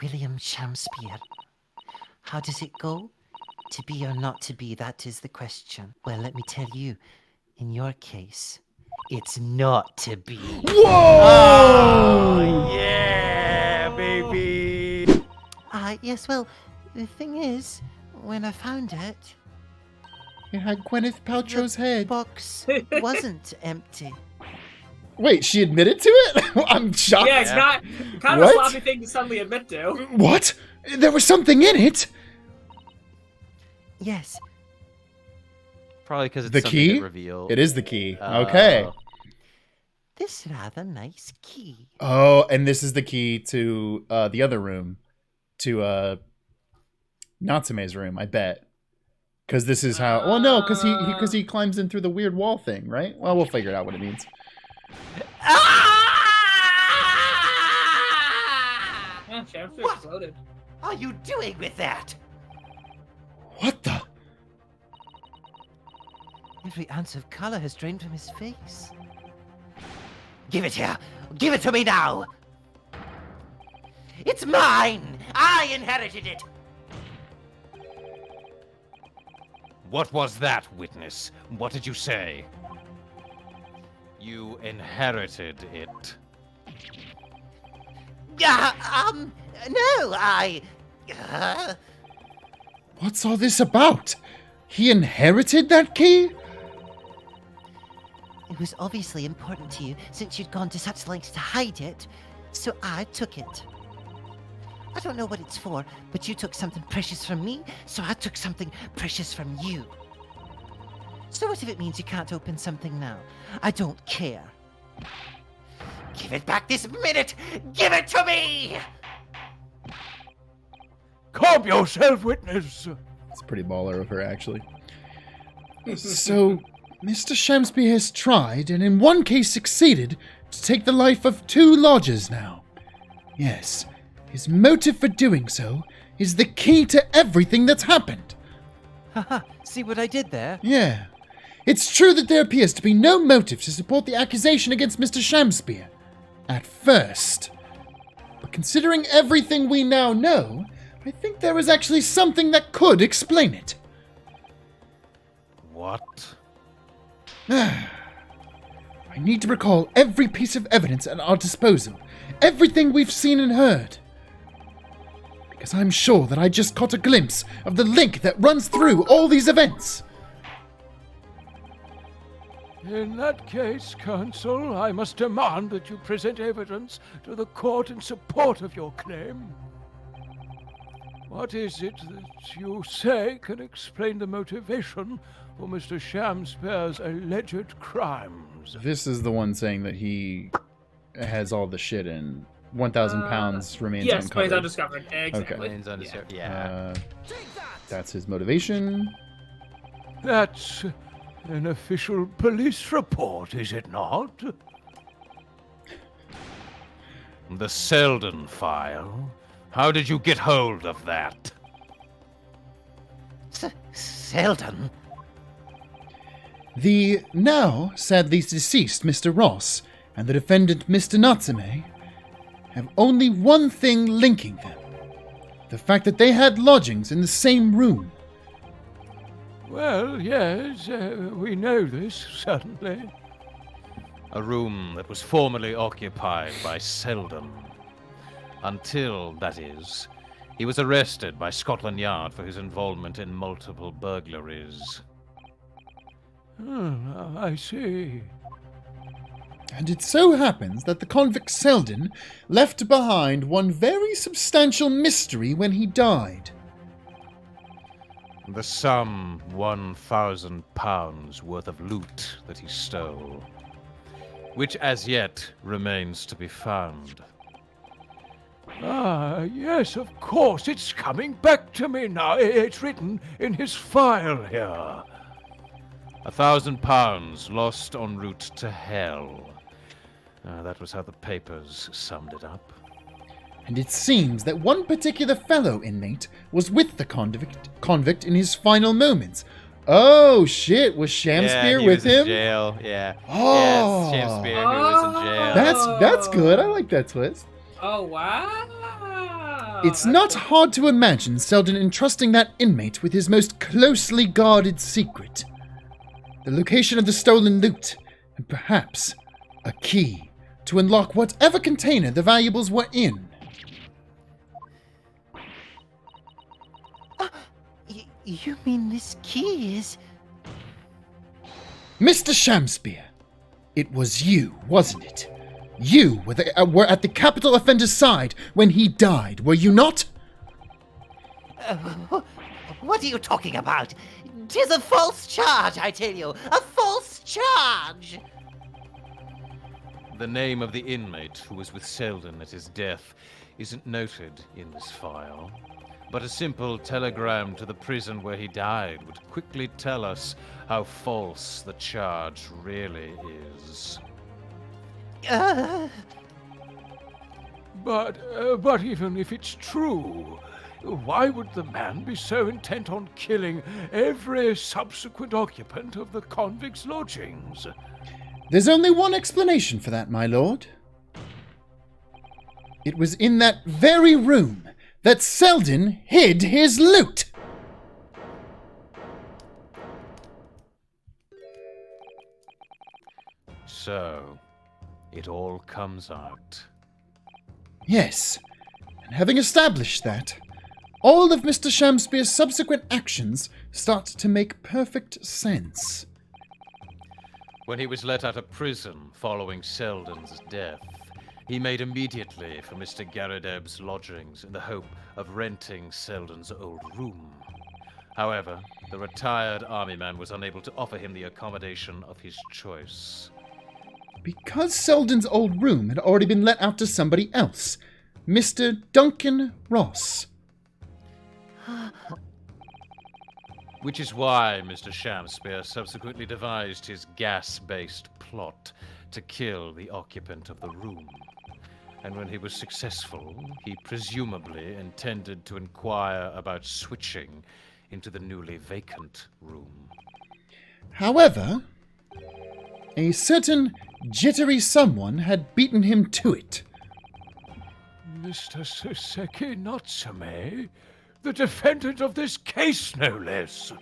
William Shakespeare. How does it go? To be or not to be, that is the question. Well, let me tell you, in your case, it's not to be. Whoa! Oh, yeah, baby. Yes, well, the thing is, when I found it, It had Gwyneth Paltrow's the head. box wasn't empty. Wait, she admitted to it? I'm shocked. Yeah, it's not kind of What? a sloppy thing to suddenly admit to. What? There was something in it? Yes, Probably because it's The something key? to reveal. It is the key. Okay. this rather nice key. Oh, and this is the key to the other room. To Natsume's room, I bet. Because this is how... Well, no, because he climbs in through the weird wall thing, right? Well, we'll figure out what it means. Yeah, Shakespeare What? exploded. What are you doing with that? What the... Every ounce of color has drained from his face. Give it here! Give it to me now! It's mine! I inherited it! What was that, witness? What did you say? You inherited it. No, I... What's all this about? He inherited that key? It was obviously important to you, since you'd gone to such lengths to hide it, so I took it. I don't know what it's for, but you took something precious from me, so I took something precious from you. So what if it means you can't open something now? I don't care. Give it back this minute! Give it to me! Calm yourself, witness! It's pretty baller of her, actually. So, Mr. Shakespeare has tried, and in one case succeeded, to take the life of 2 lodgers now. Yes, his motive for doing so is the key to everything that's happened. Haha, see what I did there? Yeah. It's true that there appears to be no motive to support the accusation against Mr. Shakespeare. At first. But considering everything we now know, I think there is actually something that could explain it. What? I need to recall every piece of evidence at our disposal. Everything we've seen and heard. Because I'm sure that I just caught a glimpse of the link that runs through all these events. In that case, counsel, I must demand that you present evidence to the court in support of your claim. What is it that you say can explain the motivation for Mr. Shakespeare's alleged crimes? This is the one saying that he has all the shit in. 1,000 pounds remains Yes, uncovered. remains undiscovered. Exactly. Remains undiscovered. Yeah. That's his motivation. That's an official police report, is it not? The Selden file? How did you get hold of that? Selden? The now sadly deceased Mr. Ross and the defendant Mr. Natsume have only one thing linking them. The fact that they had lodgings in the same room. Well, yes, we know this, certainly. A room that was formerly occupied by Selden. Until, that is, he was arrested by Scotland Yard for his involvement in multiple burglaries. I see. And it so happens that the convict Selden left behind one very substantial mystery when he died. The sum £1,000 worth of loot that he stole, which as yet remains to be found. Ah, yes, of course, it's coming back to me now. It's written in his file here. £1,000 lost en route to hell. That was how the papers summed it up. And it seems that one particular fellow inmate was with the convict in his final moments. Oh shit, was Shakespeare with him? In jail, yeah. Oh. Yes, Shakespeare who was in jail. That's good. I like that twist. Oh, wow. It's not hard to imagine Selden entrusting that inmate with his most closely guarded secret. The location of the stolen loot, and perhaps a key to unlock whatever container the valuables were in. You mean this key is... Mr. Shamspeare, it was you, wasn't it? You were at the capital offender's side when he died, were you not? What are you talking about? 'Tis a false charge, I tell you. A false charge! The name of the inmate who was with Selden at his death isn't noted in this file, but a simple telegram to the prison where he died would quickly tell us how false the charge really is. But even if it's true, why would the man be so intent on killing every subsequent occupant of the convicts' lodgings? There's only one explanation for that, my lord. It was in that very room that Selden hid his loot! So, it all comes out. Yes, and having established that, all of Mr. Shamspeare's subsequent actions start to make perfect sense. When he was let out of prison following Selden's death, he made immediately for Mr. Garadeb's lodgings in the hope of renting Selden's old room. However, the retired army man was unable to offer him the accommodation of his choice. Because Selden's old room had already been let out to somebody else, Mr. Duncan Ross. Which is why Mr. Shamspeare subsequently devised his gas-based plot to kill the occupant of the room. And when he was successful, he presumably intended to inquire about switching into the newly vacant room. However, a certain jittery someone had beaten him to it. Mr. Soseki Natsume, the defendant of this case, no less.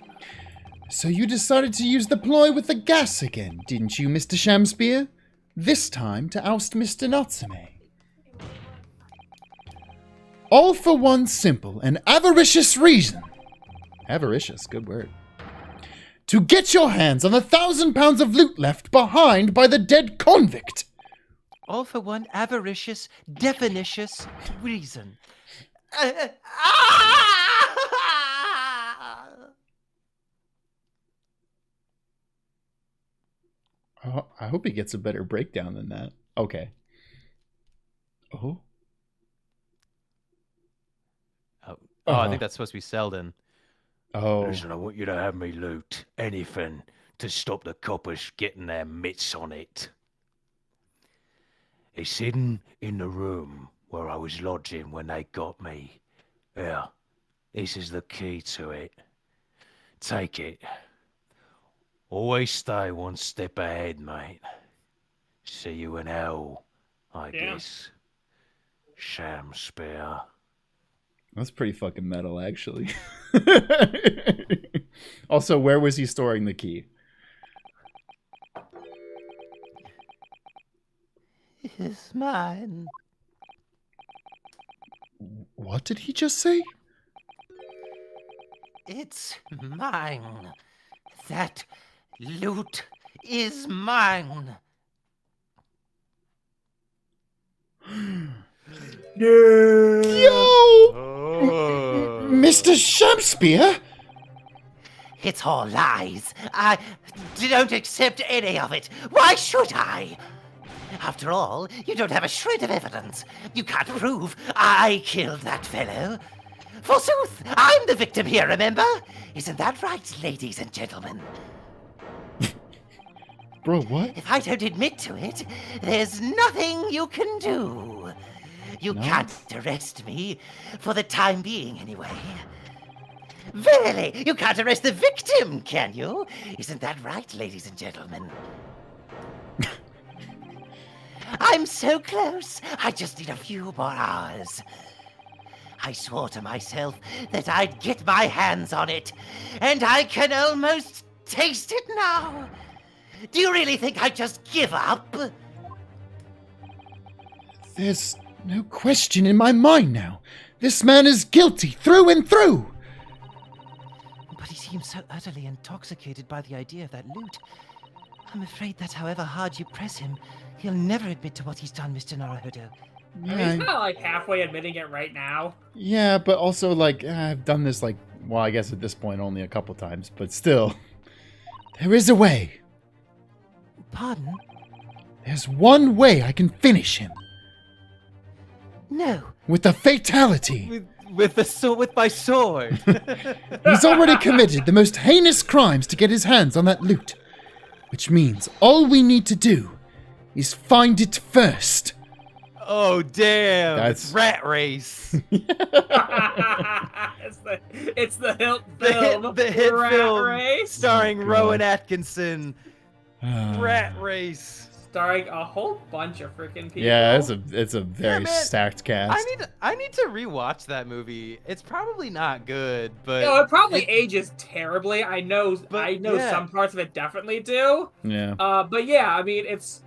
So you decided to use the ploy with the gas again, didn't you, Mr. Shamspeare? This time to oust Mr. Natsume. All for one simple and avaricious reason. Avaricious, good word. To get your hands on the 1,000 pounds of loot left behind by the dead convict. All for one avaricious, definitious reason. Oh, I hope he gets a better breakdown than that. Okay. Oh. Oh, I think that's supposed to be Selden. Oh. Listen, I want you to have me loot anything to stop the coppers getting their mitts on it. It's hidden in the room where I was lodging when they got me. Yeah, this is the key to it. Take it. Always stay one step ahead, mate. See you in hell, I guess. Shamspeare. That's pretty fucking metal, actually. Also, where was he storing the key? It's mine. What did he just say? It's mine. That loot is mine. Yo! Mr. Shamspeare? It's all lies. I don't accept any of it. Why should I? After all, you don't have a shred of evidence. You can't prove I killed that fellow. Forsooth, I'm the victim here, remember? Isn't that right, ladies and gentlemen? Bro, what? If I don't admit to it, there's nothing you can do. You can't arrest me, for the time being anyway. Verily, you can't arrest the victim, can you? Isn't that right, ladies and gentlemen? I'm so close, I just need a few more hours. I swore to myself that I'd get my hands on it, and I can almost taste it now. Do you really think I'd just give up? There's no question in my mind now. This man is guilty through and through. But he seems so utterly intoxicated by the idea of that loot. I'm afraid that however hard you press him, he'll never admit to what he's done, Mr. Naruhodo. I mean, he's kind of like halfway admitting it right now. Yeah, but also, like, I've done this, like, well, I guess at this point only a couple times, but still. There is a way. Pardon? There's one way I can finish him. No. With a fatality. With my sword. He's already committed the most heinous crimes to get his hands on that loot. Which means all we need to do is find it first. Oh damn! That's- It's Rat Race. it's the hit The film. hit Rat film Race. starring God. Rowan Atkinson. Ah. Rat Race. Starring a whole bunch of freaking people. Yeah, it's a very man. stacked cast. I need to rewatch that movie. It's probably not good, but You know, it probably ages terribly. I know yeah. some parts of it definitely do. Yeah. But yeah, I mean, it's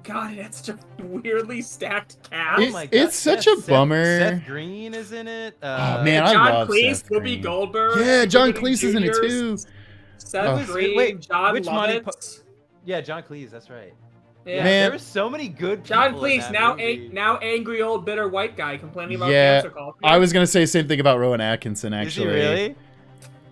God, it's just weirdly stacked cast. It- it's such a bummer. Seth Green is in it. Oh, man, I John love Cleese, Seth Whoopi Green. Goldberg. Yeah, John Jr., Cleese is in it too. Seth Oh. Green, Wait, John which Monty Lovitz. Yeah, John Cleese. That's right. Yeah. Man. There were so many good people John in Cleese, that now movie. now angry old bitter white guy complaining about Yeah, cancer culture. I was gonna say the same thing about Rowan Atkinson, actually. Is he really?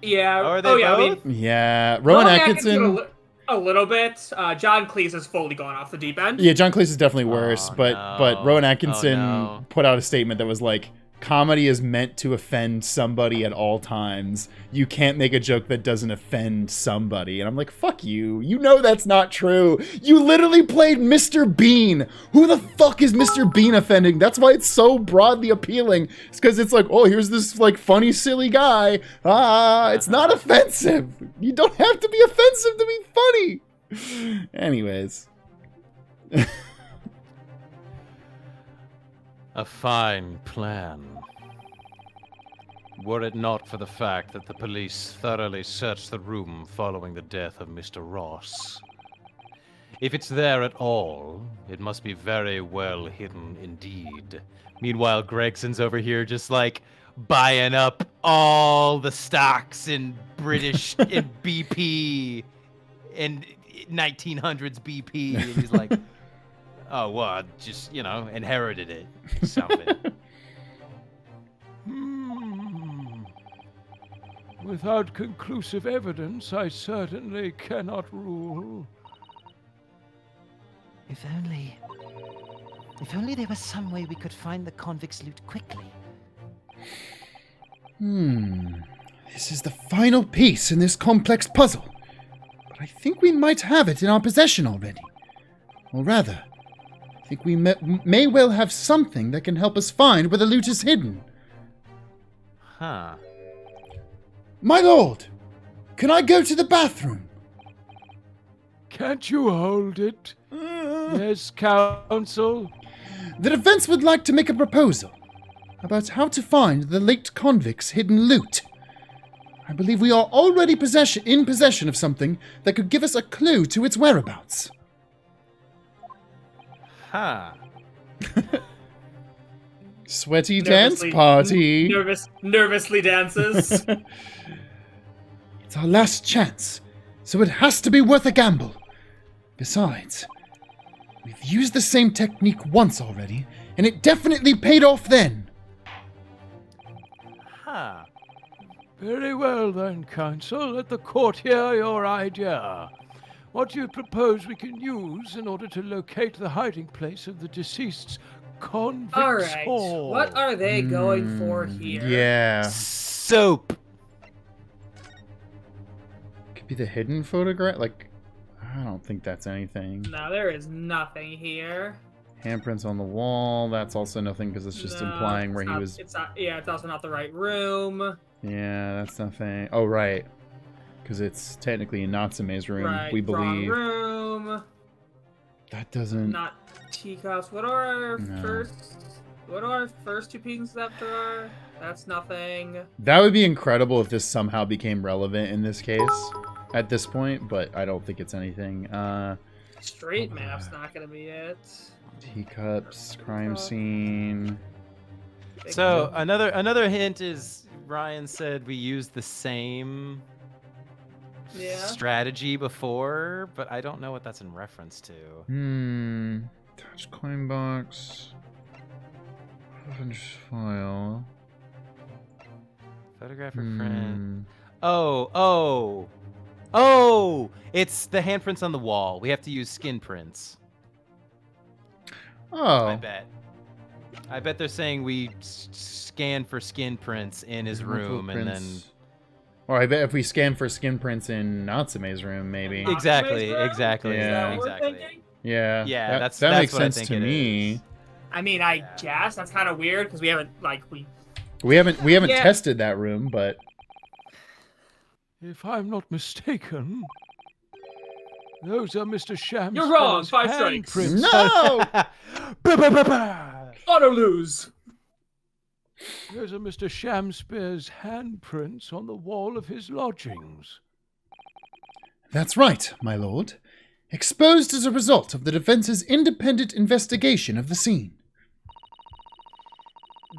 Yeah. Are they oh yeah. both? I mean, Yeah, Rowan Atkinson. a little bit. John Cleese has fully gone off the deep end. Yeah, John Cleese is definitely worse, Oh, but no. Rowan Oh, Atkinson no. put out a statement that was like, comedy is meant to offend somebody at all times. You can't make a joke that doesn't offend somebody. And I'm like, fuck you. You know that's not true. You literally played Mr. Bean. Who the fuck is Mr. Bean offending? That's why it's so broadly appealing. It's because it's like, oh, here's this like funny, silly guy. It's not offensive. You don't have to be offensive to be funny. Anyways. A fine plan. Were it not for the fact that the police thoroughly searched the room following the death of Mr. Ross. If it's there at all, it must be very well hidden indeed. Meanwhile, Gregson's over here just like buying up all the stocks in British in BP and 1900s BP, and he's like, oh, well, I just, inherited it. Something. Without conclusive evidence, I certainly cannot rule. If only there was some way we could find the convict's loot quickly. This is the final piece in this complex puzzle. But I think we might have it in our possession already. Or rather, I think we may well have something that can help us find where the loot is hidden. Huh. My lord, can I go to the bathroom? Can't you hold it? Yes, counsel. The defense would like to make a proposal about how to find the late convict's hidden loot. I believe we are already in possession of something that could give us a clue to its whereabouts. Huh. Sweaty dance party. Nervously dances. It's our last chance, so it has to be worth a gamble. Besides, we've used the same technique once already, and it definitely paid off then. Huh. Very well then, counsel. Let the court hear your idea. What do you propose we can use in order to locate the hiding place of the deceased's convict's All right. hall? What are they going for here? Yeah. Soap. Could be the hidden photograph. Like, I don't think that's anything. No, there is nothing here. Handprints on the wall. That's also nothing because it's just No, implying where it's he not- was. It's not. Yeah, it's also not the right room. Yeah, that's nothing. Oh, right. Because it's technically in Natsume's room, Right. we wrong believe. room. That doesn't. Not teacups. What are our No. first? What are our first two pieces that there are? That's nothing. That would be incredible if this somehow became relevant in this case at this point, but I don't think it's anything. Street map's not gonna be it. Teacups, crime scene. Big So jump. another hint is Ryan said we used the same Yeah. strategy before, but I don't know what that's in reference to. Touch coin box. File. Photograph or print. Oh! It's the handprints on the wall. We have to use skin prints. I Oh. bet they're saying we scan for skin prints in his room and then. Or I bet if we scan for skin prints in Natsume's room, maybe. Exactly. Yeah. Is that what we're Exactly. thinking? Yeah. Yeah, that, that's that makes what I sense think to it me. is. I mean, I guess that's kind of weird because we haven't We haven't Yeah. tested that room, but If I'm not mistaken, those are Mr. Shams. You're wrong, 5 strikes. handprints. no. Ba-ba-ba-ba! auto lose. Those are Mr. Shamspeare's handprints on the wall of his lodgings. That's right, my lord. Exposed as a result of the defense's independent investigation of the scene.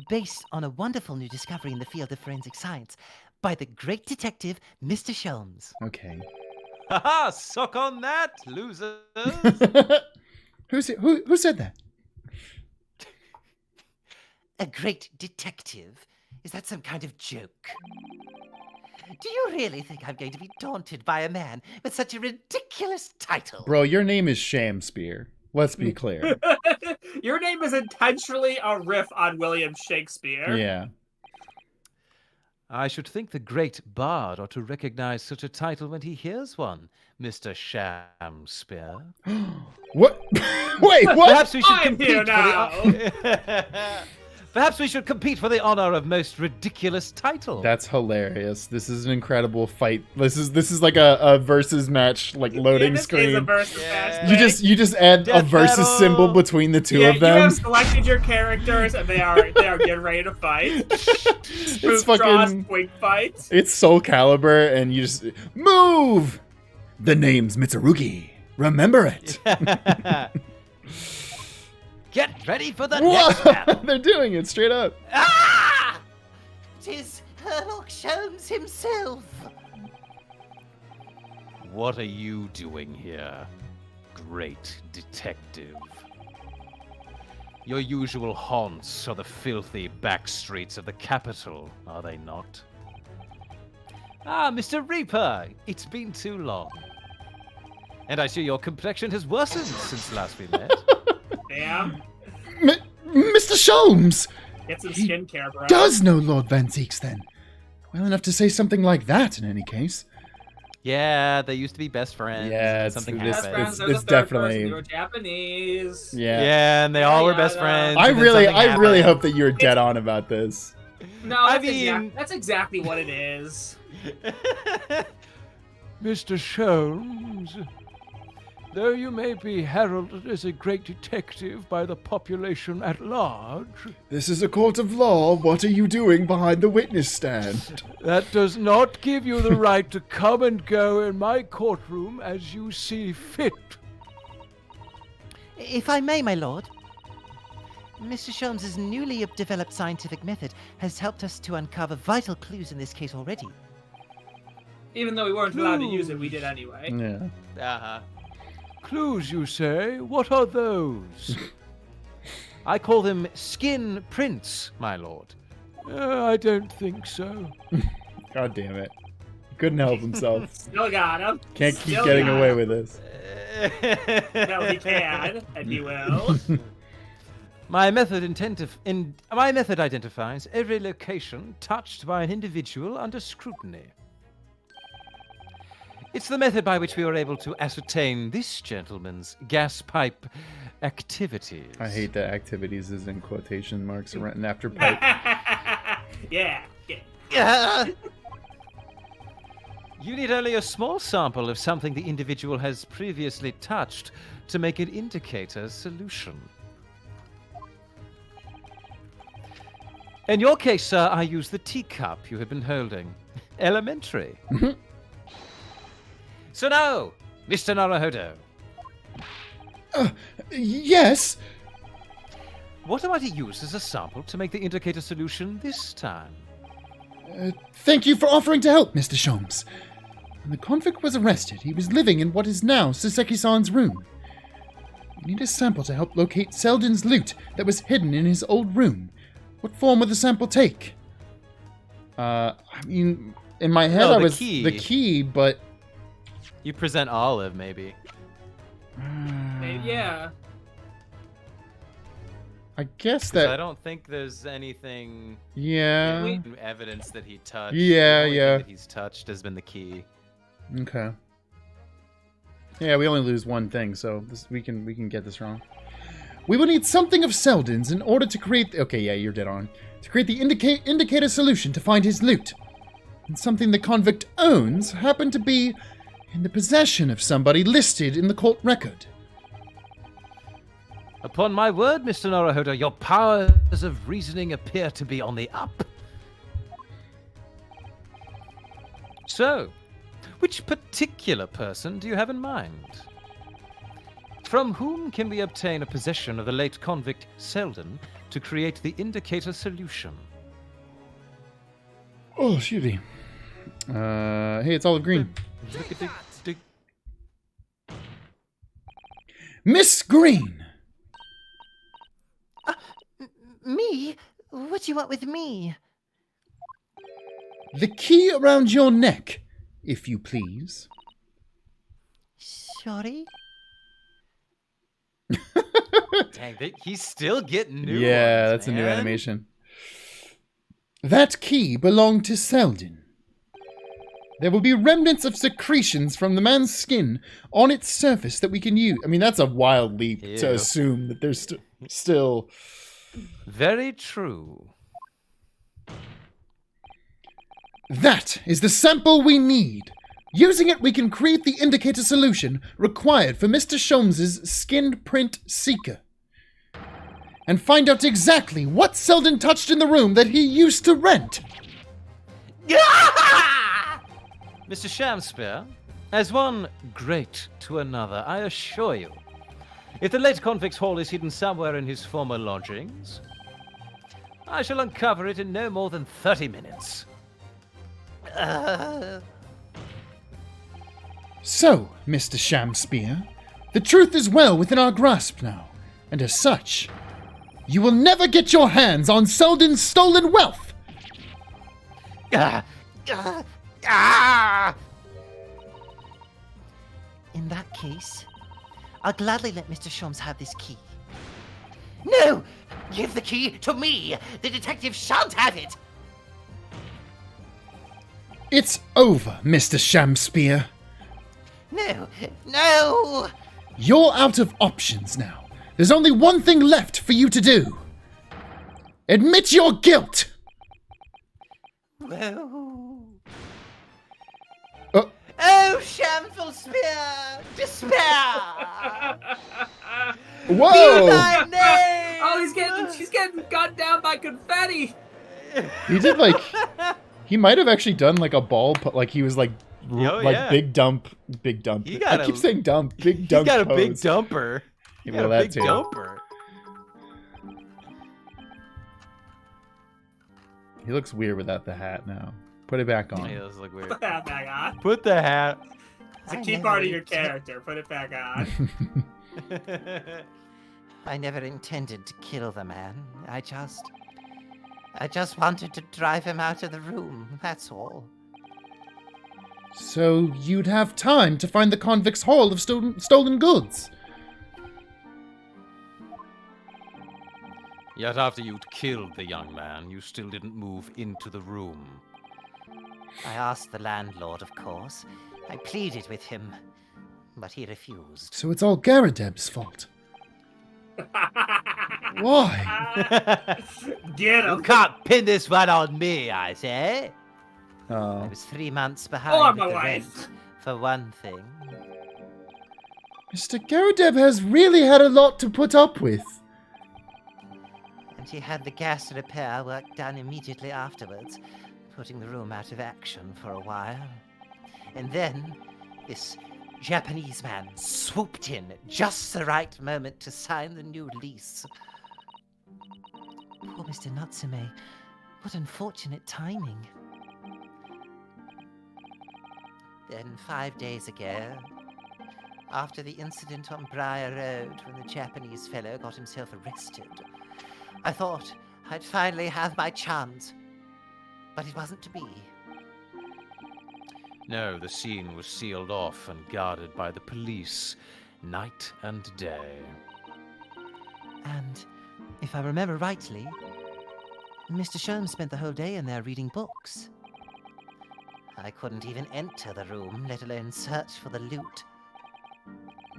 Based on a wonderful new discovery in the field of forensic science by the great detective, Mr. Sholmes. Okay. Haha! Suck on that, losers! Who said that? A great detective? Is that some kind of joke? Do you really think I'm going to be daunted by a man with such a ridiculous title? Bro, your name is Shamspeare. Let's be clear. Your name is intentionally a riff on William Shakespeare. Yeah. I should think the great bard ought to recognize such a title when he hears one, Mr. Shamspeare. What? Wait, what? Perhaps we should I'm here compete for the Perhaps we should compete for the honor of most ridiculous title. That's hilarious. This is an incredible fight. This is like a versus match, like loading This is a screen. versus Yeah. match You just add a Death versus battle. symbol between the two yeah, of you them. have selected your characters, and they are getting ready to fight. It's Draws, fucking. quick fight. It's Soul Calibur, and you just move. The name's Mitsurugi. Remember it. Get ready for the next Whoa! battle. They're doing it straight up. Ah! 'Tis Herlock Sholmes himself. What are you doing here, great detective? Your usual haunts are the filthy back streets of the capital, are they not? Ah, Mr. Reaper, it's been too long. And I see your complexion has worsened since last we met. Damn. Mr. Sholmes Get some He skincare, bro. does know Lord Van Zeeks, then. Well enough to say something like that, in any case. Yeah, they used to be best friends. Yeah, and something it's- Best happened. friends, there's a it's third definitely- person. They were Japanese. Yeah. Yeah, and they all were best yeah, friends. I and then really something hope happened. that you're dead on about this. No, I that's, mean- that's exactly what it is. Mr. Sholmes, though you may be heralded as a great detective by the population at large, This is a court of law. What are you doing behind the witness stand? that does not give you the right to come and go in my courtroom as you see fit. If I may, my lord. Mr. Sholmes' newly developed scientific method has helped us to uncover vital clues in this case already. Even though we weren't allowed to use it, we did anyway. Yeah. Uh-huh. Clues, you say? What are those? I call them skin prints, my lord. I don't think so. God damn it. Couldn't help himself. Still got him. Can't keep Still getting got away him. with this. No, he can, and he will. My method identifies every location touched by an individual under scrutiny. It's the method by which we were able to ascertain this gentleman's gas pipe activities. I hate that activities is in quotation marks around after pipe. Yeah. You need only a small sample of something the individual has previously touched to make it indicate a solution. In your case, sir, I use the teacup you have been holding. Elementary. So now, Mr. Naruhodo, Yes? what am I to use as a sample to make the indicator solution this time? Thank you for offering to help, Mr. Sholmes. When the convict was arrested, he was living in what is now Saseki-san's room. We need a sample to help locate Selden's loot that was hidden in his old room. What form would the sample take? I mean, in my head Oh, I the was key. the key, but... You present Olive, maybe. Yeah. I guess 'Cause that... I don't think there's anything Yeah. evidence that he touched. Yeah, The only yeah. thing that he's touched has been the key. Okay. Yeah, we only lose one thing, so we can get this wrong. We will need something of Selden's in order to create... Okay, yeah, you're dead on. To create the indicator solution to find his loot. And something the convict owns happened to be in the possession of somebody listed in the court record. Upon my word, Mr. Naruhodo, your powers of reasoning appear to be on the up. So, which particular person do you have in mind? From whom can we obtain a possession of the late convict Selden to create the indicator solution? Oh, excuse me. Hey, it's Olive Green. Miss Green! Me? What do you want with me? The key around your neck, if you please. Sorry? Dang, he's still getting new Yeah, ones, that's a new man. animation. That key belonged to Selden. There will be remnants of secretions from the man's skin on its surface that we can use. I mean, that's a wild leap to Ew. assume that there's still... Very true. That is the sample we need. Using it, we can create the indicator solution required for Mr. Sholmes's skin print seeker. And find out exactly what Selden touched in the room that he used to rent. Mr. Shamspeare, as one great to another, I assure you, if the late convict's haul is hidden somewhere in his former lodgings, I shall uncover it in no more than 30 minutes. So, Mr. Shamspeare, the truth is well within our grasp now, and as such, you will never get your hands on Selden's stolen wealth! In that case, I'll gladly let Mr. Sholmes have this key. No! Give the key to me! The detective shan't have it! It's over, Mr. Shamspeare. No! No! You're out of options now. There's only one thing left for you to do. Admit your guilt! Whoa. Oh, Oh, shameful spear! Despair! Be whoa! thy name! Oh, she's getting gunned down by confetti. He did like... He might have actually done like a ball, like he was like... Oh, like yeah. big dump. He I got keep a- saying dump. Big He's dump got a big pose. dumper. He Well, got a that big too. dumper. He looks weird without the hat now. Put it back on. He does look weird. Put that back on. Put the hat. It's a I key never part of your intended- character. Put it back on. I never intended to kill the man. I just wanted to drive him out of the room, that's all. So you'd have time to find the convict's haul of stolen goods. Yet after you'd killed the young man, you still didn't move into the room. I asked the landlord, of course. I pleaded with him, but he refused. So it's all Garadeb's fault. Why? Get You him. can't pin this one on me, I say. I Oh. was 3 months Oh, behind my with the wife. rent, for one thing. Mr. Garadeb has really had a lot to put up with. and he had the gas repair work done immediately afterwards, putting the room out of action for a while. And then this Japanese man swooped in at just the right moment to sign the new lease. Poor Mr. Natsume. What unfortunate timing. Then 5 days ago, after the incident on Briar Road when the Japanese fellow got himself arrested, I thought I'd finally have my chance. But it wasn't to be. No, the scene was sealed off and guarded by the police, night and day. And, if I remember rightly, Mr. Sholmes spent the whole day in there reading books. I couldn't even enter the room, let alone search for the loot.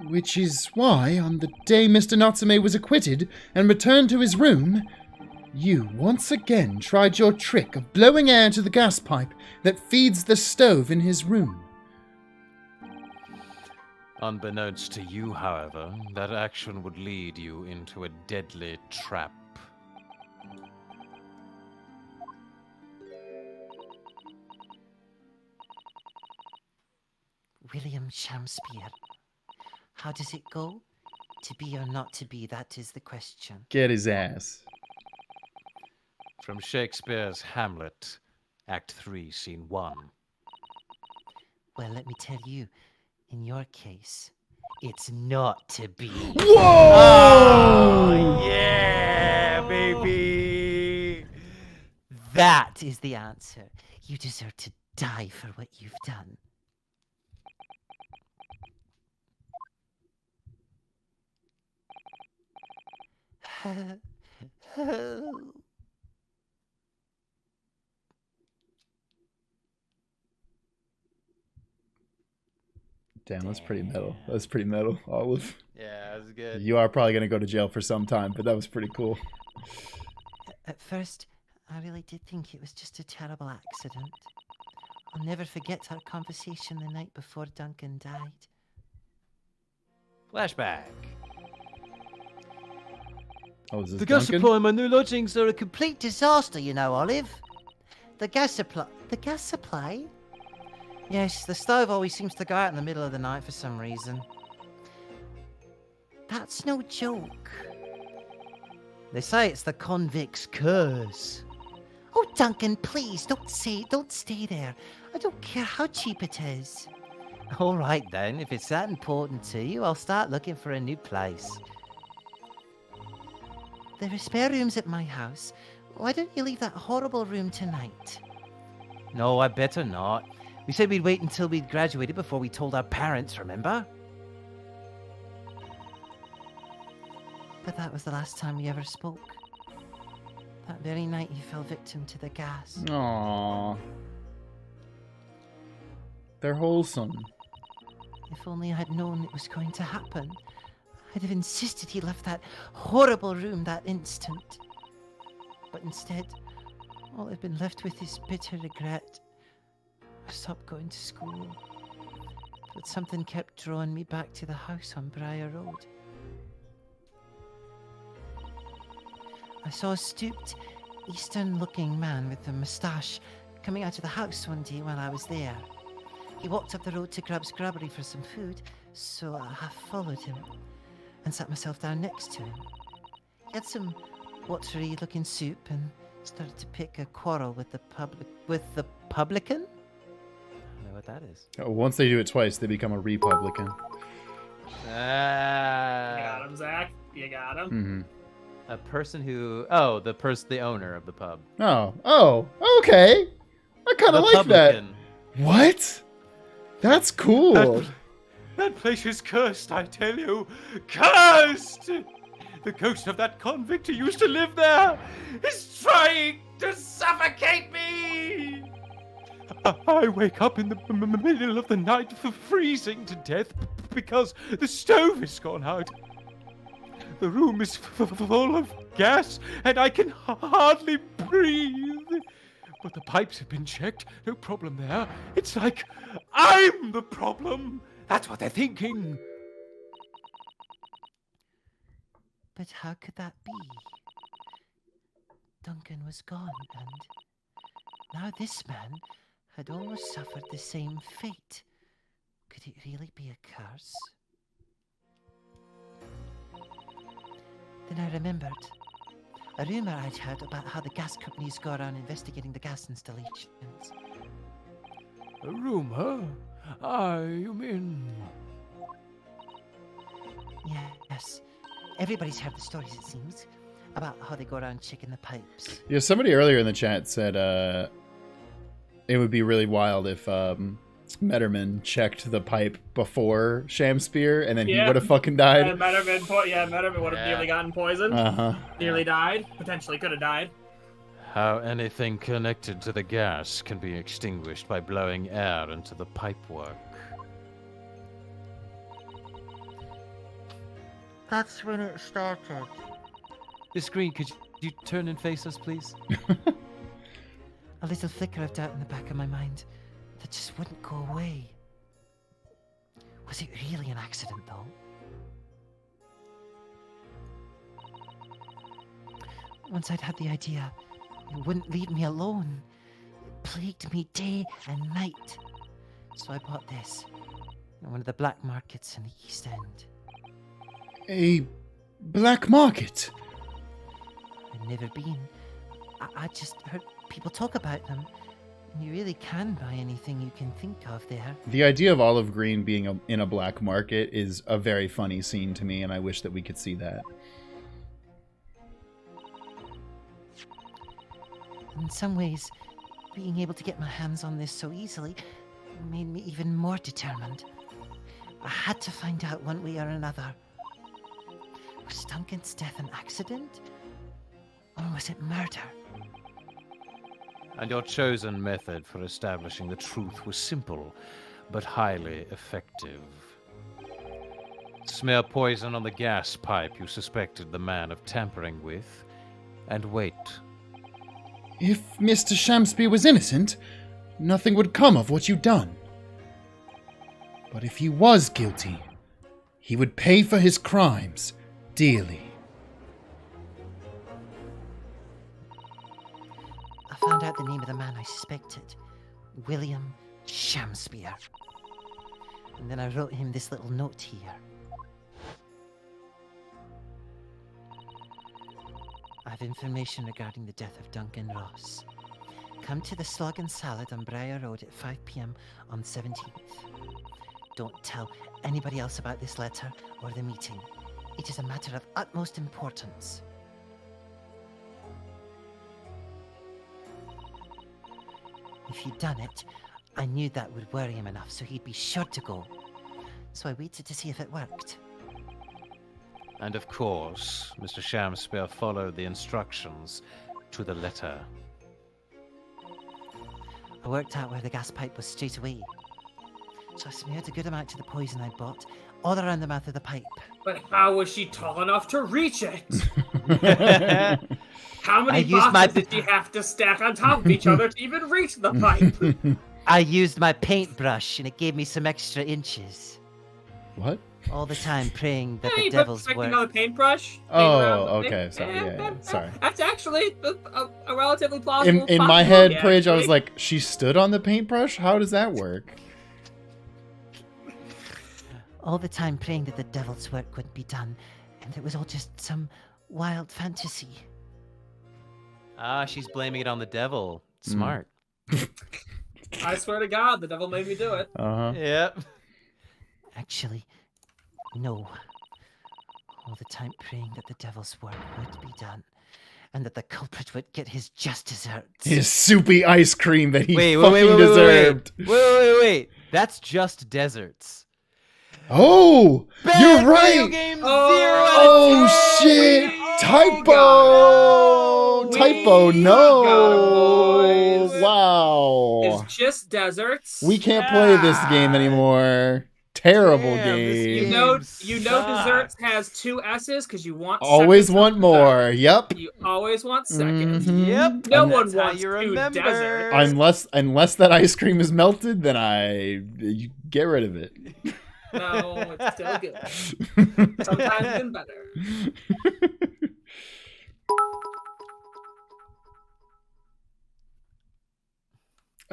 Which is why, on the day Mr. Natsume was acquitted and returned to his room, you once again tried your trick of blowing air to the gas pipe that feeds the stove in his room. Unbeknownst to you, however, that action would lead you into a deadly trap. William Shakespeare. How does it go? To be or not to be, that is the question. Get his ass. From Shakespeare's Hamlet, Act 3, Scene 1. Well, let me tell you, in your case, it's not to be. Whoa! Oh, yeah, baby! That is the answer. You deserve to die for what you've done. Damn, that's pretty metal. That's pretty metal, Olive. Yeah, that was good. You are probably going to go to jail for some time, but that was pretty cool. At first, I really did think it was just a terrible accident. I'll never forget our conversation the night before Duncan died. Flashback. Oh, is this The gas Duncan? supply in my new lodgings are a complete disaster, you know, Olive. The gas supply? Yes, the stove always seems to go out in the middle of the night for some reason. That's no joke. They say it's the convict's curse. Oh, Duncan, please, don't stay there. I don't care how cheap it is. All right, then. If it's that important to you, I'll start looking for a new place. There are spare rooms at my house. Why don't you leave that horrible room tonight? No, I better not. We said we'd wait until we'd graduated before we told our parents, remember? But that was the last time we ever spoke. That very night he fell victim to the gas. Aww. They're wholesome. If only I'd known it was going to happen, I'd have insisted he left that horrible room that instant. But instead, all I've been left with is bitter regret. I stopped going to school, but something kept drawing me back to the house on Briar Road. I saw a stooped, Eastern-looking man with a moustache coming out of the house one day while I was there. He walked up the road to Grub's Grubbery for some food, so I followed him and sat myself down next to him. He had some watery-looking soup and started to pick a quarrel with the publican? I don't know what that is. Oh, once they do it twice, they become a Republican. You got him, Zach. You got him. Mm-hmm. A person who... Oh, the owner of the pub. Oh, okay. I kind of like that. What? That's cool. That place is cursed, I tell you. Cursed! The ghost of that convict who used to live there is trying to suffocate me! I wake up in the middle of the night freezing to death because the stove is gone out. The room is full of gas and I can hardly breathe. But the pipes have been checked, no problem there. It's like I'm the problem. That's what they're thinking. But how could that be? Duncan was gone, and now this man had almost suffered the same fate. Could it really be a curse? Then I remembered a rumour I'd heard about how the gas companies go around investigating the gas installations. A rumor? Ah, you mean... Yes, everybody's heard the stories, it seems, about how they go around checking the pipes. Yeah, somebody earlier in the chat said it would be really wild if Metterman checked the pipe before Shamspear, and then he would have fucking died. And Metterman would have nearly gotten poisoned. Nearly died. Potentially could have died. How anything connected to the gas can be extinguished by blowing air into the pipework. That's when it started. Miss Green, could you turn and face us, please? A little flicker of doubt in the back of my mind that just wouldn't go away. Was it really an accident, though? Once I'd had the idea, it wouldn't leave me alone. It plagued me day and night. So I bought this at one of the black markets in the East End. A black market? I'd never been. I just heard people talk about them. And you really can buy anything you can think of there. The idea of Olive Green being in a black market is a very funny scene to me, and I wish that we could see that. In some ways, being able to get my hands on this so easily made me even more determined. I had to find out one way or another. Was Duncan's death an accident? Or was it murder? And your chosen method for establishing the truth was simple, but highly effective. Smear poison on the gas pipe you suspected the man of tampering with, and wait. If Mr. Shamspear was innocent, nothing would come of what you'd done. But if he was guilty, he would pay for his crimes dearly. I found out the name of the man I suspected. William Shamspear. And then I wrote him this little note here. I have information regarding the death of Duncan Ross. Come to the Slug and Salad on Briar Road at 5 p.m. on the 17th. Don't tell anybody else about this letter or the meeting. It is a matter of utmost importance. If he'd done it, I knew that would worry him enough, so he'd be sure to go. So I waited to see if it worked. And of course, Mr. Shamspear followed the instructions to the letter. I worked out where the gas pipe was straight away. So I smeared a good amount to the poison I'd bought, all around the mouth of the pipe. But how was she tall enough to reach it? How I many used boxes did she have to stack on top of each other to even reach the pipe? I used my paintbrush and it gave me some extra inches. What? All the time praying that Hey, the devil's but work. another paintbrush. paint Oh, around the okay. thing. Sorry. Yeah, sorry. That's actually a relatively plausible. In my head, possibility, Praige, I was actually. like, she stood on the paintbrush? How does that work? All the time praying that the devil's work wouldn't be done, and it was all just some wild fantasy. Ah, she's blaming it on the devil. Smart. I swear to God, the devil made me do it. Uh-huh. Yep. Actually, no. All the time praying that the devil's work would be done, and that the culprit would get his just desserts. His soupy ice cream that he Wait, fucking deserved. Wait. That's just deserts. Oh, Bad you're video right. game Oh, shit. Typo. Typo. No. Wow. It's just deserts. We can't play this game anymore. Terrible Damn, this game. You know desserts has 2 S's because you want Always seconds want of more. dessert. Yep. You always want seconds. Mhm. Yep. No and one that's how wants you 2 remember. deserts. Unless that ice cream is melted, then you get rid of it. No, it's still good. Sometimes even better.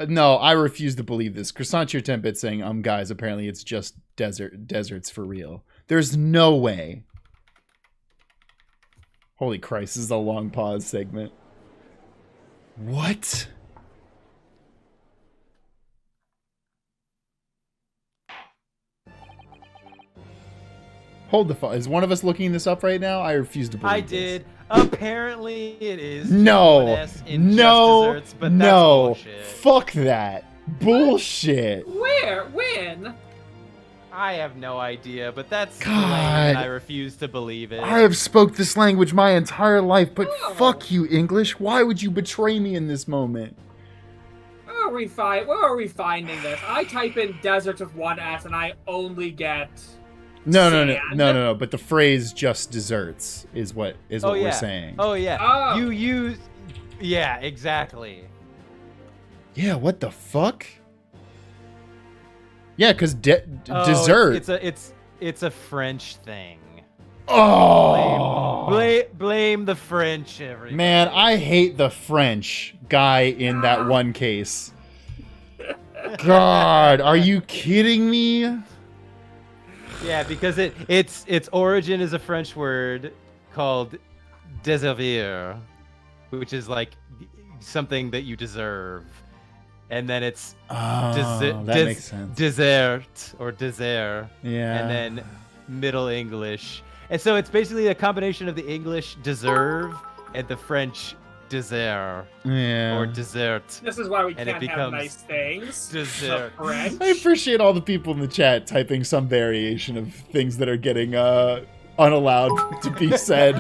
No, I refuse to believe this. Croissant your 10-bit saying, guys, apparently it's just deserts for real. There's no way. Holy Christ, this is a long pause segment. What? Hold the phone. Is one of us looking this up right now? I refuse to believe I this. did. Apparently, it is. No. G1S in No. Just Desserts, but No. that's bullshit. Fuck that. Bullshit. Where? When? I have no idea, but that's God. lame, and I refuse to believe it. I have spoke this language my entire life, but Oh. fuck you, English. Why would you betray me in this moment? Where are we finding this? I type in desert with one S and I only get No. But the phrase "just desserts" is what Oh, we're yeah. saying. Oh yeah. Oh. You use. Yeah, exactly. Yeah. What the fuck? Yeah, because Oh, dessert. It's a French thing. Oh. Blame the French, everybody. Man, I hate the French guy in that one case. God, are you kidding me? Yeah, because its origin is a French word called déservir, which is like something that you deserve, and then it's That makes sense. dessert or dessert, Yeah. and then Middle English, and so it's basically a combination of the English deserve and the French dessert Yeah. or dessert. This is why we And it can't have becomes nice things. dessert. The French. I appreciate all the people in the chat typing some variation of things that are getting unallowed to be said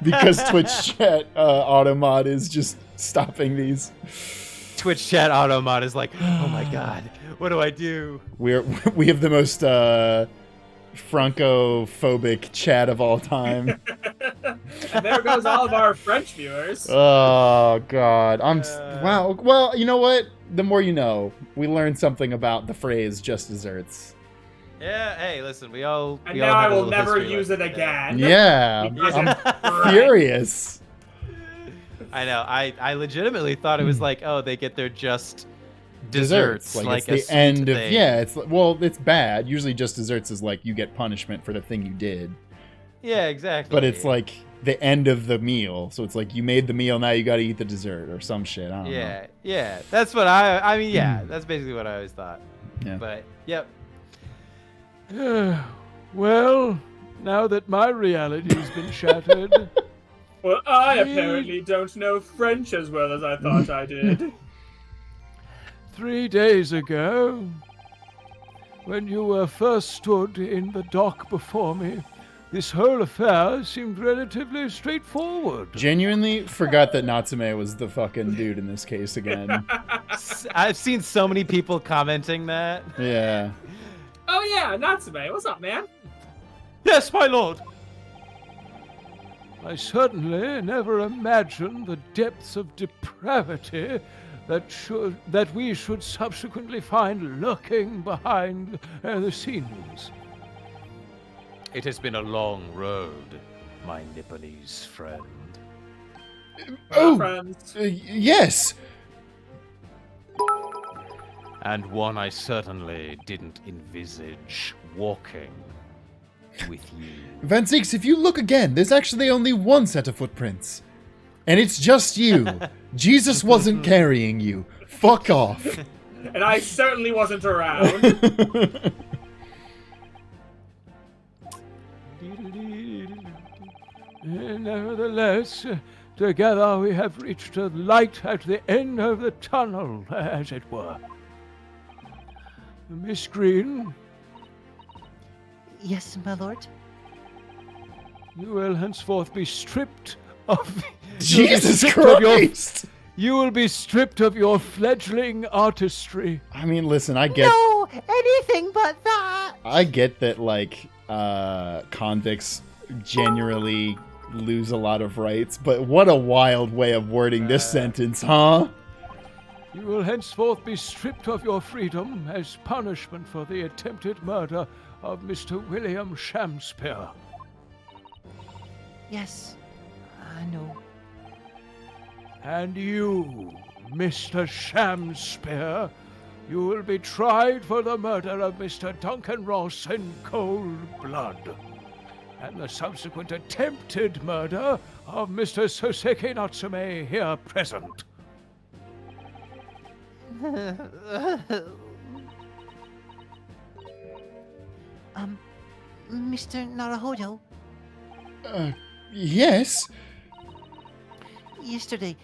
because Twitch chat automod is just stopping these. Twitch chat automod is like, oh my god, what do I do? We have the most Franco-phobic chat of all time. And there goes all of our French viewers. Oh God, wow. Well, you know what? The more you know. We learned something about the phrase "just desserts." Yeah, hey, listen, we all. And we now all I have a will little never history use lesson it today. again. Yeah, Because I'm it's French. furious. I know. I legitimately thought it was like, oh, they get their just Desserts, desserts, like it's a the sweet end of thing. it's bad. Usually, just desserts is like you get punishment for the thing you did, Yeah, exactly. but it's like the end of the meal. So it's like you made the meal, now you got to eat the dessert or some shit. I don't know. Yeah. That's what I mean, yeah, that's basically what I always thought. Yeah. But yep. Well, now that my reality's been shattered, Well, I apparently don't know French as well as I thought I did. 3 days ago, when you first stood in the dock before me, this whole affair seemed relatively straightforward. Genuinely forgot that Natsume was the fucking dude in this case again. I've seen so many people commenting that. Yeah. Oh yeah, Natsume, what's up, man? Yes, my lord. I certainly never imagined the depths of depravity that we should subsequently find lurking behind the scenes. It has been a long road, my Nipponese friend. Oh, Friends. yes. And one I certainly didn't envisage walking with you. Van Zeeks, if you look again, there's actually only one set of footprints. And it's just you. Jesus wasn't carrying you. Fuck off. And I certainly wasn't around. Nevertheless, together we have reached a light at the end of the tunnel, as it were. Miss Green, Yes, my lord. you will henceforth be stripped of... Jesus stripped of your- Christ. You will be stripped of your fledgling artistry. I mean, listen, I get No, anything but that. I get that like convicts generally lose a lot of rights, but what a wild way of wording this sentence, huh? You will henceforth be stripped of your freedom as punishment for the attempted murder of Mr. William Shakespeare. Yes, I know. And you, Mr. Shamspear, you will be tried for the murder of Mr. Duncan Ross in cold blood, and the subsequent attempted murder of Mr. Soseki Natsume here present. Mr. Naruhodo, Yes? yesterday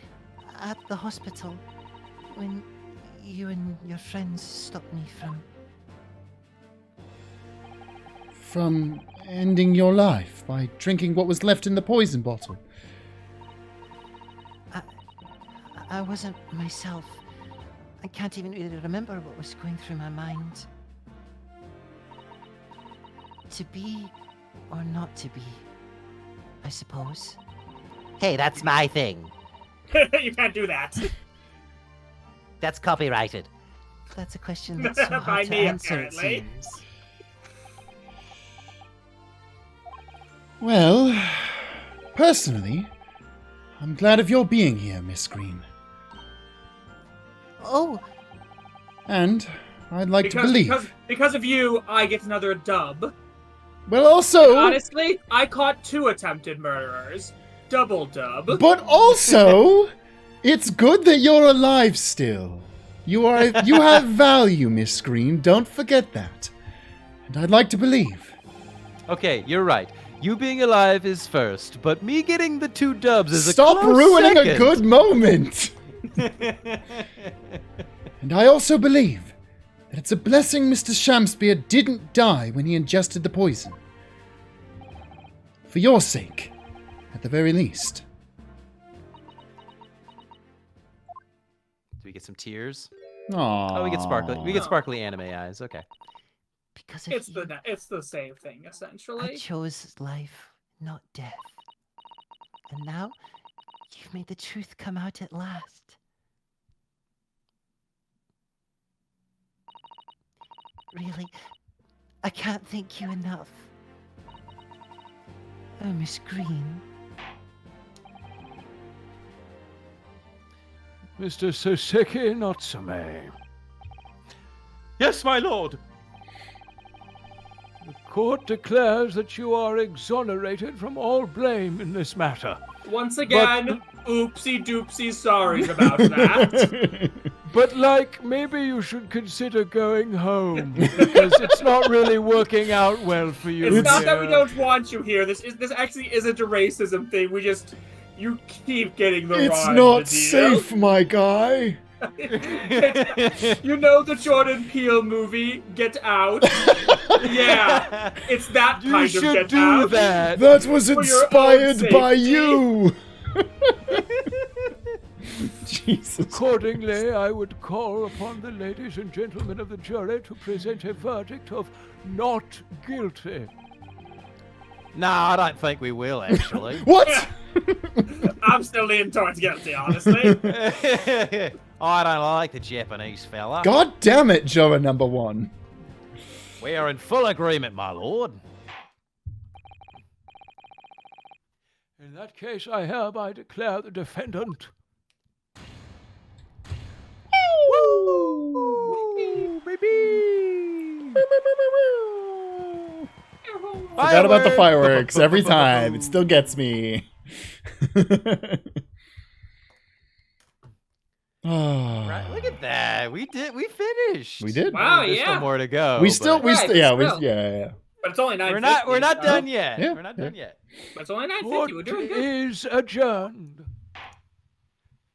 at the hospital, when you and your friends stopped me From ending your life by drinking what was left in the poison bottle. I wasn't myself. I can't even really remember what was going through my mind. To be or not to be, I suppose. Hey, that's my thing. You can't do that. That's copyrighted. That's a question that's so By hard to me, answer, it apparently. seems. Well, personally, I'm glad of your being here, Miss Green. Oh, And I'd like to believe. Because of you, I get another dub. Well, also, Honestly, I caught 2 attempted murderers. Double dub. but also, it's good that you're alive still. You have value, Miss Green. Don't forget that. And I'd like to believe. Okay, you're right. You being alive is first, but me getting the 2 dubs is Stop a close ruining second. a good moment. And I also believe that it's a blessing Mr. Shamspear didn't die when he ingested the poison. For your sake, at the very least. Do we get some tears? Aww. Oh, we get sparkly. We get sparkly anime eyes. Okay. because of It's you, the same thing, I essentially. chose life, not death. And now, you've made the truth come out at last. Really, I can't thank you enough. Oh, Miss Green. Mr. Soseki Natsume, Yes, my lord. the court declares that you are exonerated from all blame in this matter. Once again, oopsie doopsie sorries about that. But, maybe you should consider going home, because it's not really working out well for you. It's not that we here. don't want you here. This actually isn't a racism thing. You keep getting the It's wrong not deal. safe, my guy. You know the Jordan Peele movie, Get Out? Yeah, it's that You kind of should Get do Out. that. That was For your own inspired by safety. you. Jesus. Accordingly, I would call upon the ladies and gentlemen of the jury to present a verdict of not guilty. Nah, I don't think we will, actually. What? I'm still leaning towards guilty, honestly. I don't like the Japanese fella. God damn it, juror number 1. We are in full agreement, my lord. In that case, I hereby declare the defendant. Forgot about the fireworks every time. It still gets me. Oh. Right, look at that. We finished. We did. Wow, There's still yeah. more to go. We still, but we Right, still, yeah, still. yeah. But it's only 9:50. we're not so- done yet. Yeah, We're not yeah. done yet. But it's only 9:50. Court We're doing good. is adjourned.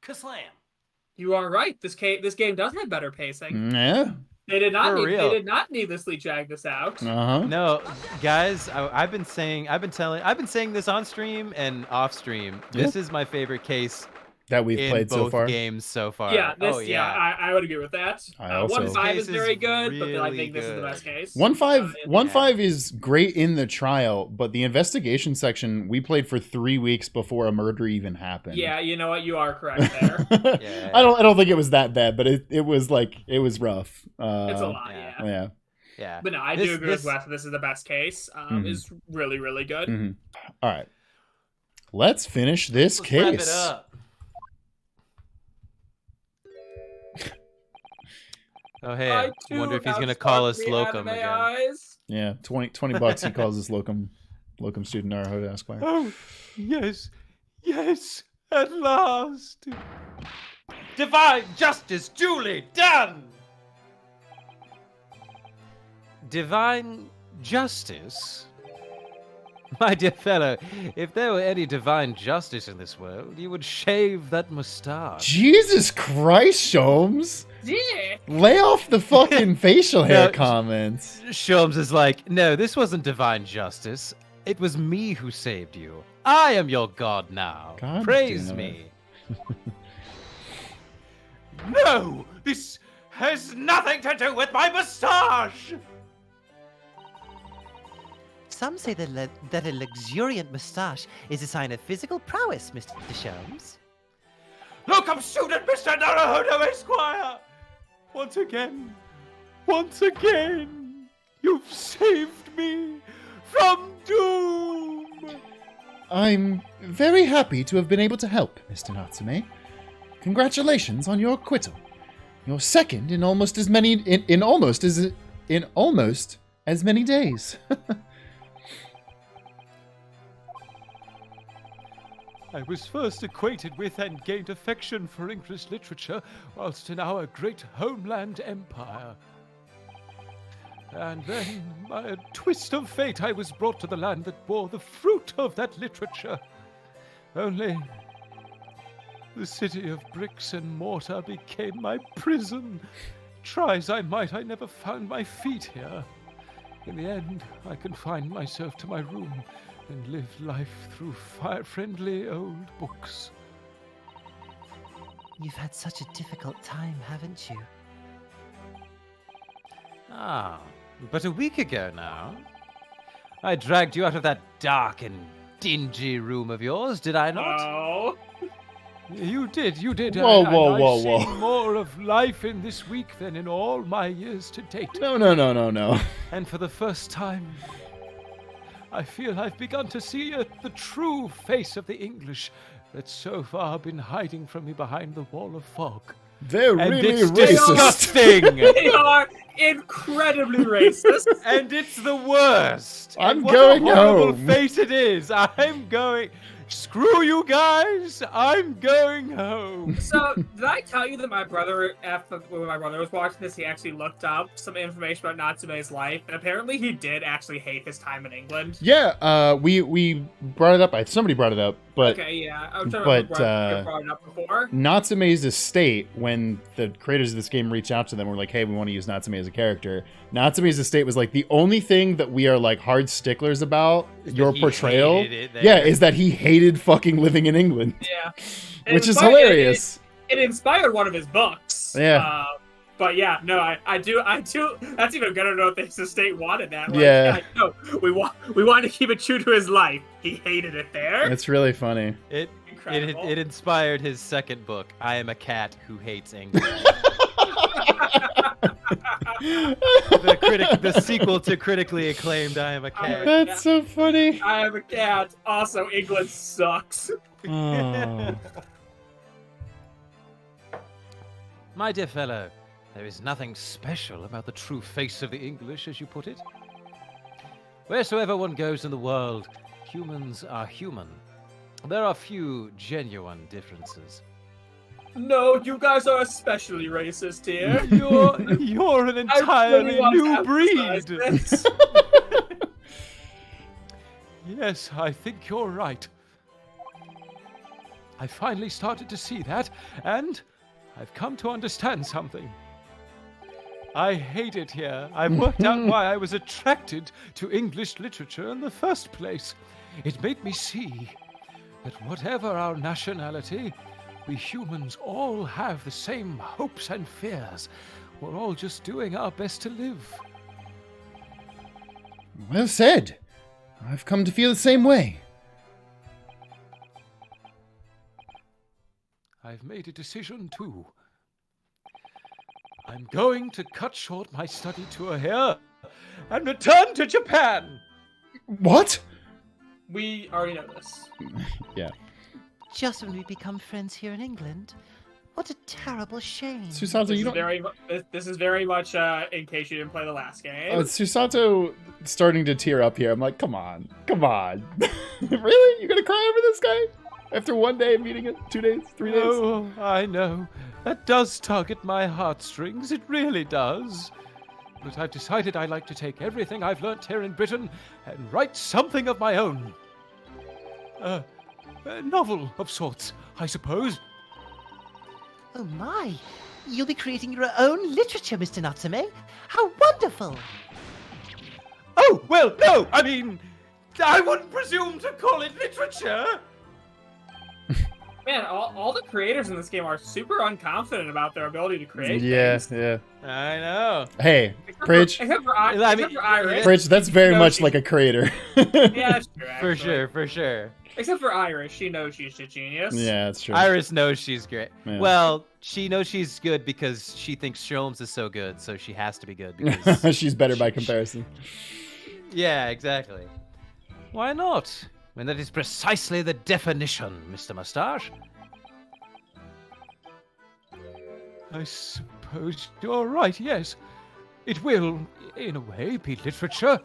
Kaslam. You are right. This game does have better pacing. Yeah. They did not For need, real. they did not needlessly drag this out. Uh-huh. No, guys, I've been saying this on stream and off stream. This is my favorite case That we've in played both so far. games so far. Yeah, oh yeah. I would agree with that. I also- 1-5 This is case very is good, but I really think this is the good. best case. 1-5 Yeah. 1-5 is great in the trial, but the investigation section we played for 3 weeks before a murder even happened. Yeah, you know what? You are correct there. Yeah. I don't think it was that bad, but it was rough. It's a lot, yeah. yeah. Yeah. Yeah. But no, I do agree with Wes. This is the best case. Is really, really good. Mhm. All right. Let's finish this Let's wrap case. it up. Oh, hey, I I too wonder if he's have going to call us sparkly Locum anime again. eyes. Yeah, $20 he calls us locum student Naruhodo Esquire. Oh, yes, yes, at last. Divine justice duly done! Divine justice? My dear fellow, if there were any divine justice in this world, you would shave that mustache. Jesus Christ, Sholmes! Yeah. Lay off the fucking facial hair No, comments. Sholmes is like, no, this wasn't divine justice. It was me who saved you. I am your god now. God Praise damn it. me. No, this has nothing to do with my mustache. Some say that a luxuriant moustache is a sign of physical prowess, Mr. Sholmes. Locum student, Mr. Naruhodo Esquire. Once again, you've saved me from doom. I'm very happy to have been able to help, Mr. Natsume. Congratulations on your acquittal. Your second in almost as many in almost as many days. I was first acquainted with and gained affection for English literature whilst in our great homeland empire. And then, by a twist of fate, I was brought to the land that bore the fruit of that literature. Only the city of bricks and mortar became my prison. Try as I might, I never found my feet here. In the end, I confined myself to my room and lived life through friendly old books. You've had such a difficult time, haven't you? Ah, but a week ago now, I dragged you out of that dark and dingy room of yours, did I not? Oh. You did. Whoa, and whoa, I've whoa, seen whoa. more of life in this week than in all my years to date. No. And for the first time, I feel I've begun to see the true face of the English that's so far been hiding from me behind the wall of fog. They're And really it's racist. disgusting! They are incredibly racist. And it's the worst! I'm And what going a horrible home. fate it is! I'm going... Screw you guys! I'm going home! So, did I tell you that my brother, when my brother was watching this, he actually looked up some information about Natsume's life, and apparently he did actually hate his time in England. Yeah, we brought it up. Somebody brought it up, but Okay, yeah. I'm trying but, to remember who brought it up before. Natsume's estate, when the creators of this game reached out to them, were like, hey, we want to use Natsume as a character. Natsume's estate was like, the only thing that we are like hard sticklers about your he portrayal, hated it there. yeah, is that he hated fucking living in England, Yeah. And which it is inspired- hilarious. It inspired one of his books. Yeah. But yeah, no, I do. That's even better to know if his estate wanted that. Like, Yeah. No, we wanted to keep it true to his life. He hated it there. It's really funny. It Incredible. inspired his second book, I Am a Cat Who Hates England. the sequel to critically acclaimed I Am a Cat. That's so funny. I am a cat. Also, England sucks. Oh. My dear fellow, there is nothing special about the true face of the English, as you put it. Wheresoever one goes in the world, humans are human. There are few genuine differences. No, you guys are especially racist here. You're an I entirely really want new to emphasize breed. this. Yes, I think you're right. I finally started to see that, and I've come to understand something. I hate it here. I've worked out why I was attracted to English literature in the first place. It made me see that whatever our nationality, we humans all have the same hopes and fears. We're all just doing our best to live. Well said. I've come to feel the same way. I've made a decision too. I'm going to cut short my study tour here and return to Japan. What? We already know this. Yeah. Just when we become friends here in England, What a terrible shame. Susato, you don't. This is very much in case you didn't play the last game. Susato starting to tear up here. I'm like, come on. Really? You're gonna cry over this guy? After 1 day of meeting it? 2 days? 3 days? Oh, I know. That does tug at my heartstrings. It really does. But I've decided I like to take everything I've learnt here in Britain and write something of my own. A novel of sorts, I suppose. Oh my! You'll be creating your own literature, Mr. Natsume. How wonderful! Oh, well, no! I mean, I wouldn't presume to call it literature! Man, all the creators in this game are super unconfident about their ability to create Yeah, things. yeah. I know. Hey, Pridge. Except for Iris. Pridge, that's very knows much she- like a creator. Yeah, that's true, For actually. sure. Except for Iris, she knows she's a genius. Yeah, that's true. Iris knows she's great. Yeah. Well, she knows she's good because she thinks Sholmes is so good, so she has to be good. Because She's better by comparison. yeah, exactly. Why not? When that is precisely the definition, Mr. Mustache. I suppose you're right, yes. It will, in a way, be literature.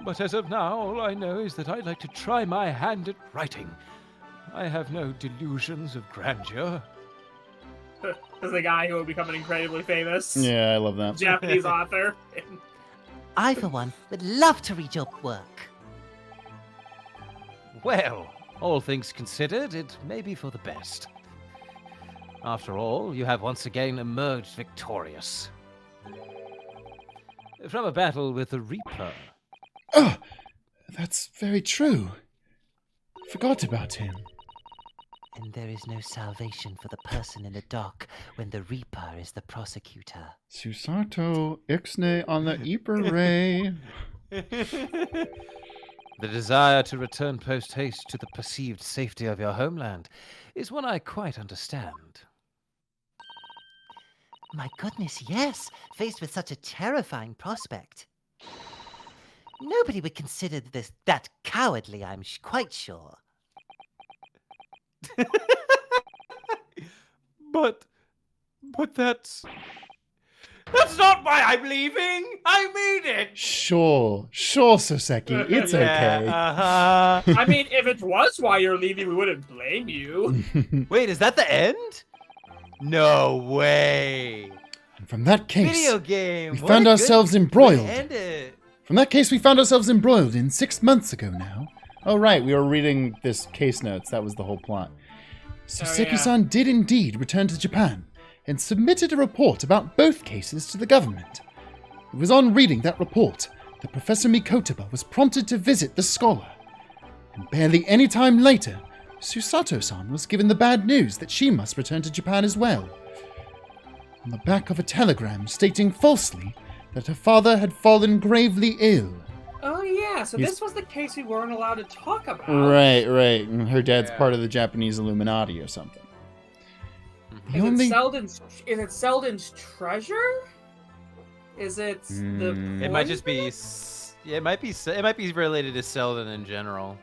But as of now, all I know is that I'd like to try my hand at writing. I have no delusions of grandeur. As the guy who will become an incredibly famous Yeah, I love that. Japanese author. I, for one, would love to read your work. Well, all things considered, it may be for the best. After all, you have once again emerged victorious. From a battle with the Reaper. Oh, that's very true. Forgot about him. And there is no salvation for the person in the dock when the Reaper is the prosecutor. Susato, Ixnay on the Ippere. The desire to return post-haste to the perceived safety of your homeland is one I quite understand. My goodness, yes, faced with such a terrifying prospect. Nobody would consider this that cowardly, I'm quite sure. But that's not why I'm leaving! I mean it! Sure, Soseki, it's okay. Uh-huh. I mean, if it was why you're leaving, we wouldn't blame you. Wait, is that the end? No way. And from that case, Video game. we what found a ourselves good way to embroiled. end it. From that case, we found ourselves embroiled in 6 months ago now. Oh, right, we were reading this case notes. That was the whole plot. Soseki-san did indeed return to Japan and submitted a report about both cases to the government. It was on reading that report that Professor Mikotoba was prompted to visit the scholar. And barely any time later, Susato-san was given the bad news that she must return to Japan as well. On the back of a telegram stating falsely that her father had fallen gravely ill. Oh yeah, so He's- this was the case we weren't allowed to talk about. Right. And her dad's Yeah. part of the Japanese Illuminati or something. The Is only... it Selden's treasure? Is it the? It might just be. poison? It might be related to Selden in general.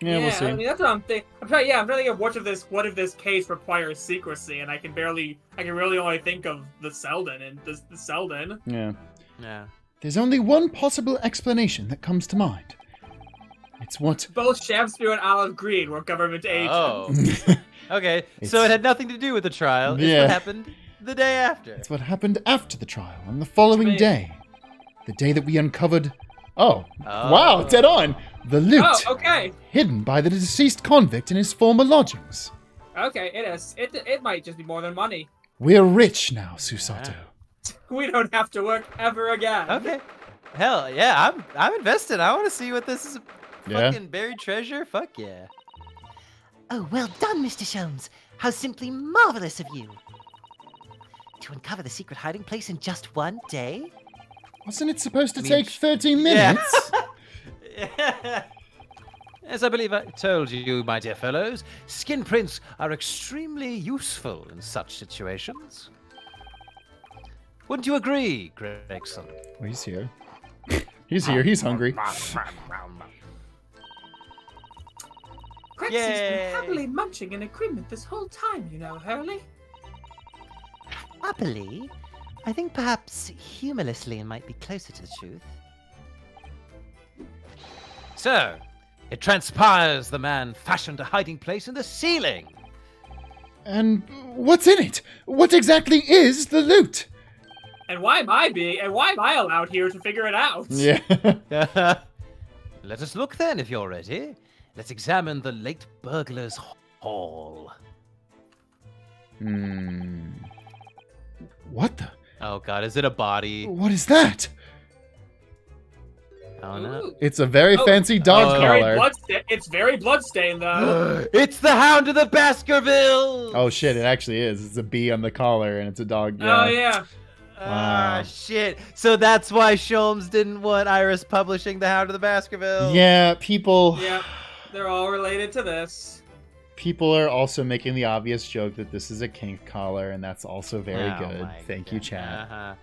Yeah, we'll see. I mean that's what I'm thinking. I'm trying to think of what if this case requires secrecy, and I can really only think of the Selden and the Selden. Yeah. Yeah. There's only one possible explanation that comes to mind. It's what... Both Shakespeare and Olive Green were government agents. Oh. Okay. So it had nothing to do with the trial. It's Yeah. what happened the day after. It's what happened after the trial, on the following Wait. day. The day that we uncovered... Oh, Oh. wow, dead on! The loot Oh, okay. hidden by the deceased convict in his former lodgings. Okay, it is. It might just be more than money. We're rich now, Susato. We don't have to work ever again. Okay. Hell yeah, I'm invested. I want to see what this is. Yeah? Fucking buried treasure. Fuck yeah. Oh, well done, Mr. Sholmes. How simply marvelous of you. To uncover the secret hiding place in just 1 day? Wasn't it supposed to I mean, take 30 yeah. minutes? As I believe I told you, my dear fellows, skin prints are extremely useful in such situations. Wouldn't you agree, Gregson? Well, he's here. He's here, he's hungry. Crexy's Yay. been happily munching in agreement this whole time, you know, Hurley. Happily, I think perhaps humorlessly might be closer to the truth. Sir, it transpires the man fashioned a hiding place in the ceiling. And what's in it? What exactly is the loot? And why am I allowed here to figure it out? Yeah. Let us look then, if you're ready. Let's examine the late burglar's hall. What the? Oh god, is it a body? What is that? I don't know. Ooh. It's a very fancy dog collar. It's very bloodstained, though. It's the Hound of the Baskervilles! Oh shit, it actually is. It's a bee on the collar and it's a dog. Oh, yeah. Ah, Wow. shit. So that's why Sholmes didn't want Iris publishing the Hound of the Baskervilles. Yeah, people. Yeah, they're all related to this. People are also making the obvious joke that this is a kink collar, and that's also very Oh good. my Thank you, God.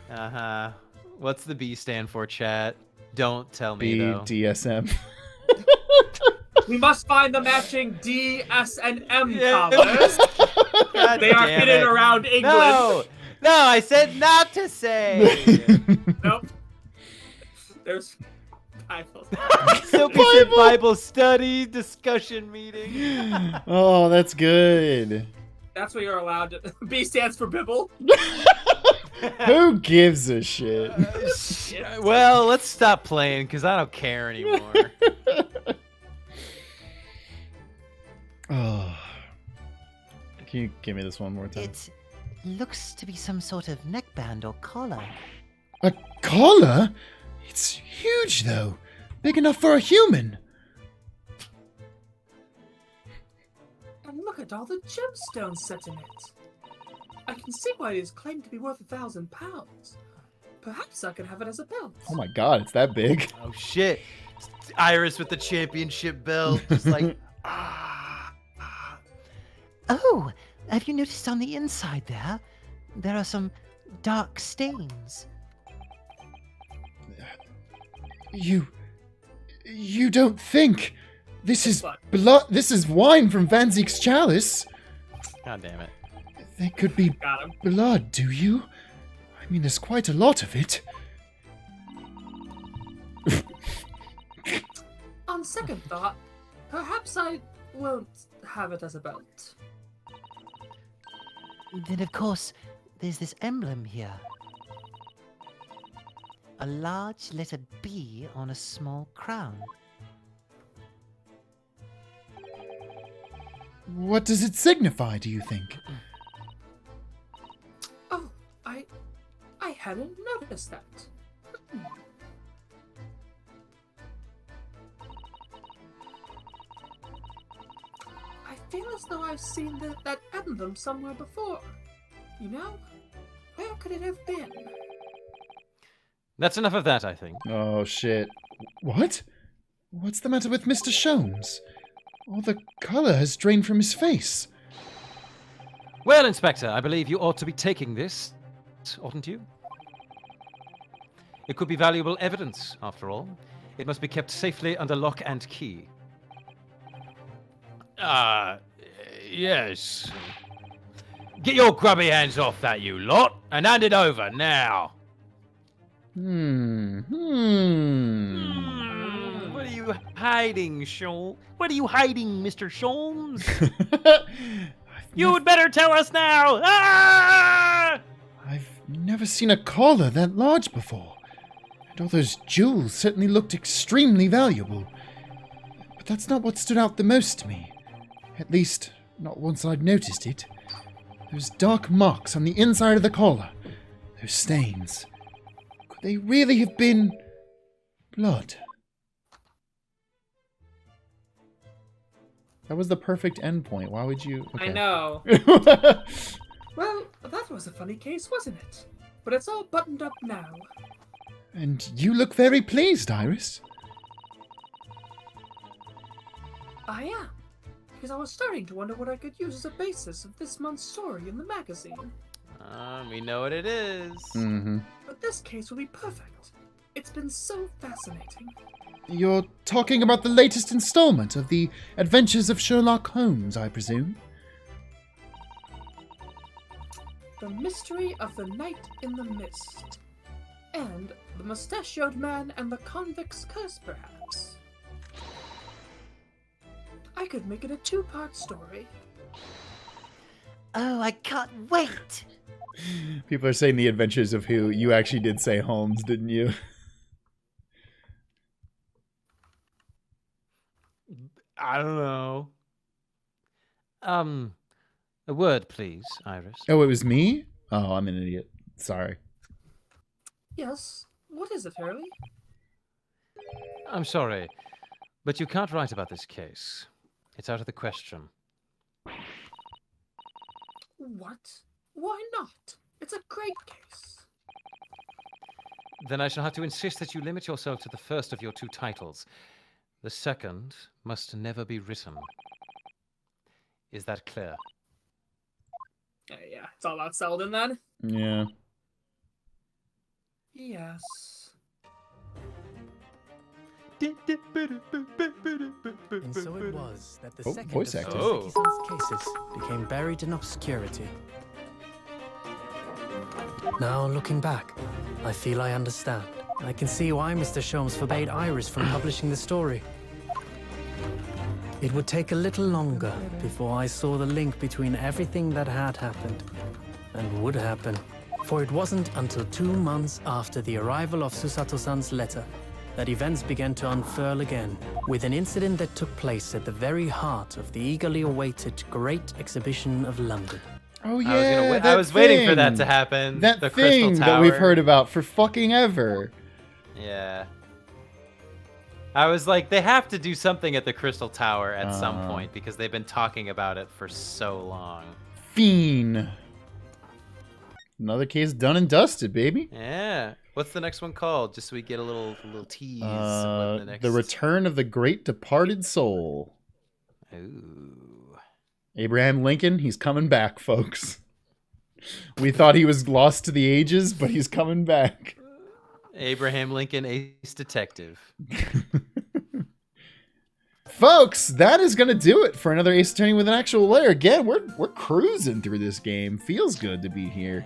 chat. What's the B stand for, chat? Don't tell me, though. BDSM. We must find the matching D, S, and M Yeah. collars. God They are damn hidden it. around England. No, I said not to say. Nope. There's Bible. So we said Bible study discussion meeting. Oh, that's good. That's what you're allowed to. B stands for Bibble. Who gives a shit? Well, let's stop playing because I don't care anymore. Oh. Can you give me this one more time? It looks to be some sort of neckband or collar. A collar? It's huge, though. Big enough for a human. And look at all the gemstones set in it. I can see why it is claimed to be worth £1,000. Perhaps I can have it as a belt. Oh my god, it's that big. Oh shit! Iris with the championship belt, just like. Oh, have you noticed on the inside there? There are some dark stains. You don't think this is What? blood? This is wine from Van Ziek's chalice. God damn it! They could be Got him. blood, do you? I mean, there's quite a lot of it. On second thought, perhaps I won't have it as a belt. Then, of course, there's this emblem here. A large letter B on a small crown. What does it signify, do you think? Oh, I hadn't noticed that. I feel as though I've seen that emblem somewhere before. You know? Where could it have been? That's enough of that, I think. Oh, shit. What? What's the matter with Mr. Sholmes? All the colour has drained from his face. Well, Inspector, I believe you ought to be taking this, oughtn't you? It could be valuable evidence, after all. It must be kept safely under lock and key. Yes. Get your grubby hands off that, you lot, and hand it over now. What are you hiding, Sholmes? What are you hiding, Mr. Sholmes? You had better tell us now! Ah! I've never seen a collar that large before. And all those jewels certainly looked extremely valuable. But that's not what stood out the most to me. At least, not once I'd noticed it. Those dark marks on the inside of the collar. Those stains. Could they really have been blood? That was the perfect endpoint. Why would you... I know. Well, that was a funny case, wasn't it? But it's all buttoned up now. And you look very pleased, Iris. I am. Because I was starting to wonder what I could use as a basis of this month's story in the magazine. We know what it is. Mm-hmm. But this case will be perfect. It's been so fascinating. You're talking about the latest installment of the Adventures of Sherlock Holmes, I presume? The Mystery of the Night in the Mist, and The Mustachioed Man and the Convict's Curse, perhaps. I could make it a 2-part story. Oh, I can't wait! People are saying The Adventures of Who. You actually did say Holmes, didn't you? I don't know. A word, please, Iris. Oh, it was me? Oh, I'm an idiot. Sorry. Yes, what is it, Hurley? I'm sorry, but you can't write about this case. It's out of the question. What? Why not? It's a great case. Then I shall have to insist that you limit yourself to the first of your 2 titles. The second must never be written. Is that clear? Yeah, it's all about Selden then. Yeah. Yes. And so it was that the Oh, second voice of acting. Seki-san's cases became buried in obscurity. Now, looking back, I feel I understand. I can see why Mr. Sholmes forbade Iris from publishing the story. It would take a little longer before I saw the link between everything that had happened and would happen. For it wasn't until 2 months after the arrival of Susato-san's letter that events began to unfurl again, with an incident that took place at the very heart of the eagerly awaited Great Exhibition of London. Oh, yeah. I was waiting for that to happen. That the thing Crystal that we've Tower. heard about for fucking ever. Yeah. I was like, they have to do something at the Crystal Tower at some point because they've been talking about it for so long. Fiend. Another case done and dusted, baby. Yeah. What's the next one called? Just so we get a little tease. of what the next... The Return of the Great Departed Soul. Ooh. Abraham Lincoln, he's coming back, folks. We thought he was lost to the ages, but he's coming back. Abraham Lincoln, Ace Detective. Folks, that is going to do it for another Ace Attorney with an actual layer. Again, we're cruising through this game. Feels good to be here.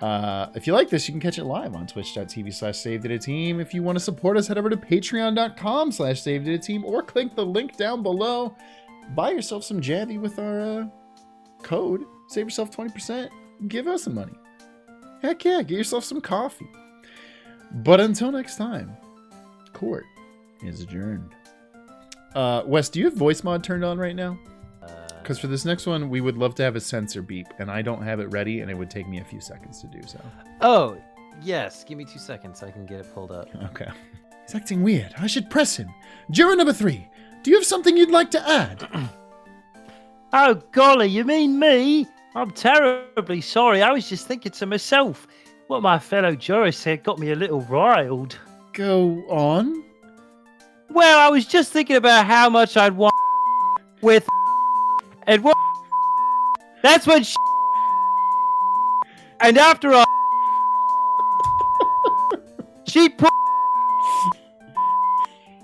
If you like this, you can catch it live on twitch.tv/SaveDataTeam. If you want to support us, head over to patreon.com/SaveDataTeam or click the link down below. Buy yourself some Javi with our code. Save yourself 20%. Give us some money. Heck yeah, get yourself some coffee. But until next time, court is adjourned. Wes, do you have voice mod turned on right now? Because for this next one, we would love to have a sensor beep, and I don't have it ready, and it would take me a few seconds to do so. Oh, yes. Give me 2 seconds so I can get it pulled up. Okay. He's acting weird. I should press him. Juror number 3, do you have something you'd like to add? Oh, golly, you mean me? I'm terribly sorry. I was just thinking to myself, what my fellow jurist said got me a little riled. Go on. Well, I was just thinking about how much I'd want with and what. That's when and after I she put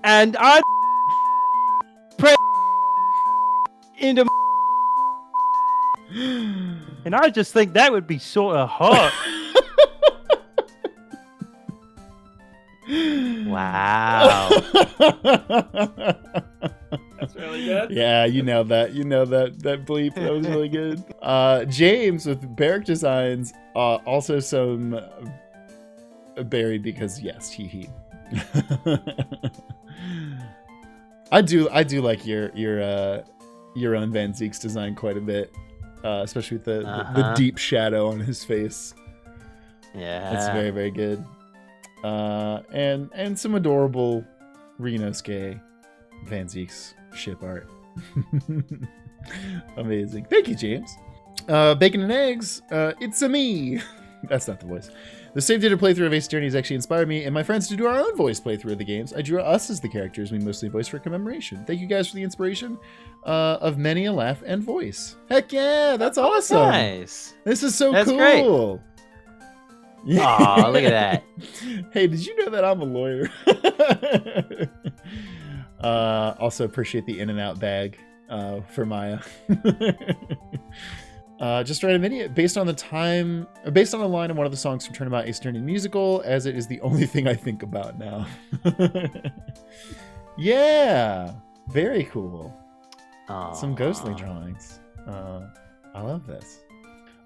and I press into and I just think that would be sort of hot. Wow. That's really good. Yeah, you nailed that. You nailed that bleep. That was really good. James with Barrack Designs, also some buried because yes, he. I do like your own Van Zeek's design quite a bit, especially with the deep shadow on his face. Yeah. That's very, very good. And some adorable Renosuke Van Zeek's ship art. Amazing. Thank you, James. Bacon and Eggs, it's a me. That's not the voice. The Save Data playthrough of Ace Attorney has actually inspired me and my friends to do our own voice playthrough of the games. I drew us as the characters we mostly voice for commemoration. Thank you guys for the inspiration of many a laugh and voice. Heck yeah, that's awesome. Nice. This is so That's cool. great. Aw, look at that. Hey, did you know that I'm a lawyer? Also appreciate the In-N-Out bag for Maya. Just write a mini based on a line in one of the songs from Turnabout Ace Attorney musical, as it is the only thing I think about now. Yeah, very cool. Some ghostly drawings. I love this.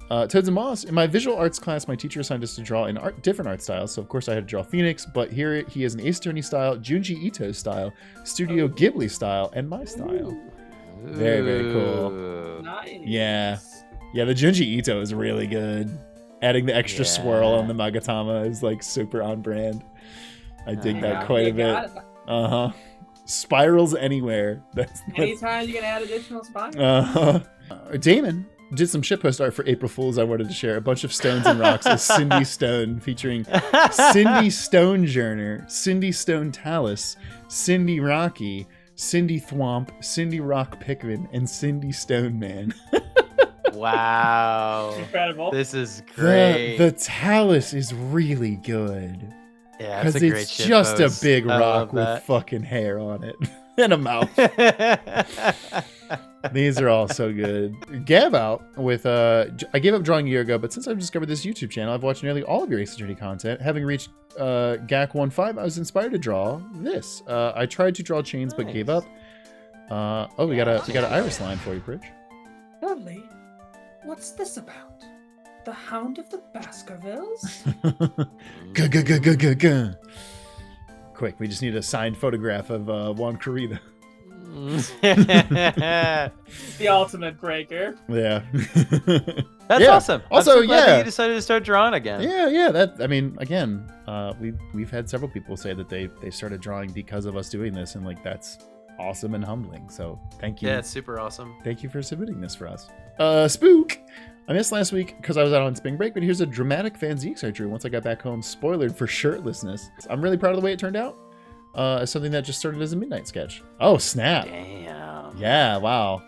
Toads and Moss. In my visual arts class, my teacher assigned us to draw in different art styles. So of course I had to draw Phoenix, but here he is an Ace Attorney style, Junji Ito style, Studio Ghibli style, and my style. Very, very cool. Nice. Yeah. Yeah, the Junji Ito is really good. Adding the extra swirl on the Magatama is like super on brand. I dig that quite a bit. Spirals anywhere. Anytime you can add additional spirals. Damon did some shitpost art for April Fools I wanted to share. A bunch of stones and rocks with Cindy Stone, featuring Cindy Stonejourner, Cindy Stone Talus, Cindy Rocky, Cindy Thwomp, Cindy Rock Pickman, and Cindy Stone Man. Wow. Incredible. This is great. The Talus is really good. Yeah, because it's just a big rock with fucking hair on it and a mouth. These are all so good. Gab out with I gave up drawing a year ago, but since I've discovered this YouTube channel, I've watched nearly all of your Ace Attorney content. Having reached GAC 1.5, I was inspired to draw this. I tried to draw chains but gave up. We got an Iris line for you, Pridge. Lovely. What's this about? The Hound of the Baskervilles? Quick, we just need a signed photograph of Juan Corrida. The ultimate breaker. Yeah. That's awesome. Also, I'm so glad that you decided to start drawing again. Yeah. That, I mean, again, we've had several people say that they started drawing because of us doing this, and like that's awesome and humbling. So thank you. Yeah, it's super awesome. Thank you for submitting this for us. Spook. I missed last week because I was out on spring break, but here's a dramatic fanzine I drew once I got back home, spoilered for shirtlessness. I'm really proud of the way it turned out. As something that just started as a midnight sketch. Oh, snap. Damn. Yeah, wow.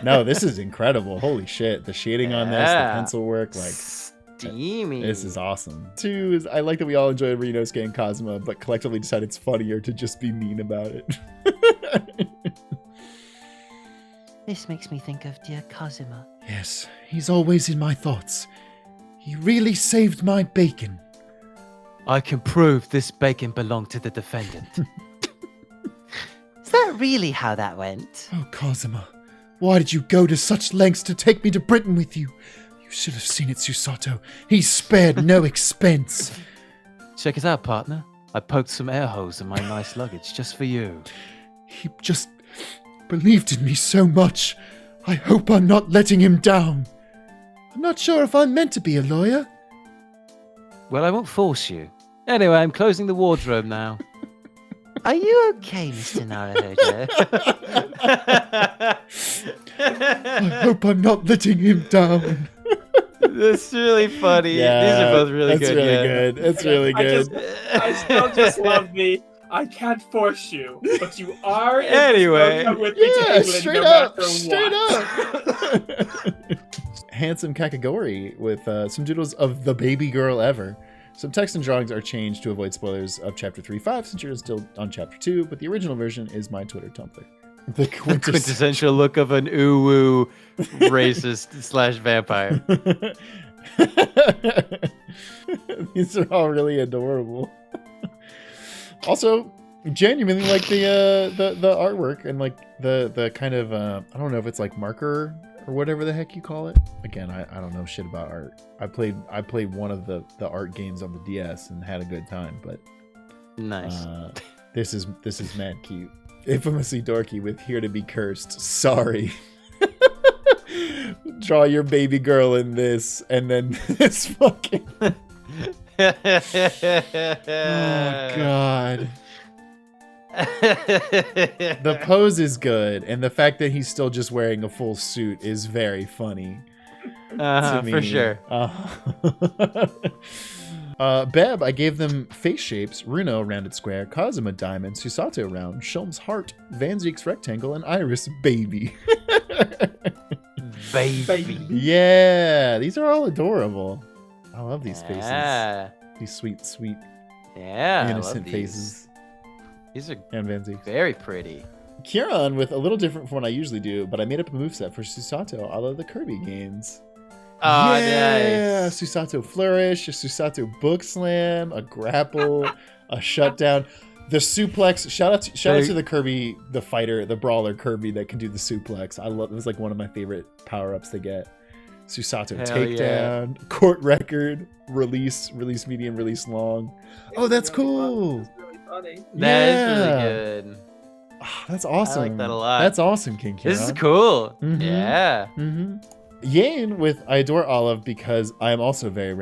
No, this is incredible. Holy shit. The shading on this, the pencil work, like steamy. This is awesome. 2 is I like that we all enjoyed Renosuke and Kazuma, but collectively decided it's funnier to just be mean about it. This makes me think of dear Kazuma. Yes, he's always in my thoughts. He really saved my bacon. I can prove this bacon belonged to the defendant. Is that really how that went? Oh, Kazuma, why did you go to such lengths to take me to Britain with you? You should have seen it, Susato. He spared no expense. Check us out, partner. I poked some air holes in my nice luggage just for you. He just believed in me so much. I hope I'm not letting him down. I'm not sure if I'm meant to be a lawyer. Well, I won't force you. Anyway, I'm closing the wardrobe now. Are you okay, Mr. Naruhodo? I hope I'm not letting him down. That's really funny. Yeah, these are both really that's good. Really good. It's really good. I still just love the I can't force you, but you are. Anyway. Come with me to England straight no up. matter Straight what. up. Handsome Kakagori with some doodles of the baby girl ever. Some text and drawings are changed to avoid spoilers of Chapter 3.5 since you're still on Chapter 2, but the original version is my Twitter Tumblr. The quintessential look of an uwu racist / vampire. These are all really adorable. Also, genuinely like the artwork and like the kind of I don't know if it's like marker or whatever the heck you call it. Again, I don't know shit about art. I played one of the art games on the DS and had a good time, but nice. This is mad cute. Infamously dorky with here to be cursed. Sorry. Draw your baby girl in this and then this fucking oh god. The pose is good, and the fact that he's still just wearing a full suit is very funny. To me. For sure. Beb, I gave them face shapes: Runo rounded square, Kazuma diamond, Susato round, Shulm's heart, Van Ziek's rectangle, and Iris baby. Baby. Yeah, these are all adorable. I love these faces. Yeah. These sweet, Yeah, innocent I love these. faces. These are And Van Ziek. very pretty. Kieran with a little different from what I usually do, but I made up a moveset for Susato a la the Kirby games. Oh, yeah, nice. Susato Flourish, a Susato Book Slam, a grapple, a shutdown, the suplex. Shout out to the Kirby, the fighter, the brawler Kirby that can do the suplex. I love it. Was like one of my favorite power ups to get. Susato Hell Takedown, court record, release medium, release long. Oh, that's cool. It's really funny. That is really Yeah. good. Oh, that's awesome. I like that a lot. That's awesome, King Kira. This is cool. Mhm. Yeah. Yane with I adore Olive because I am also a very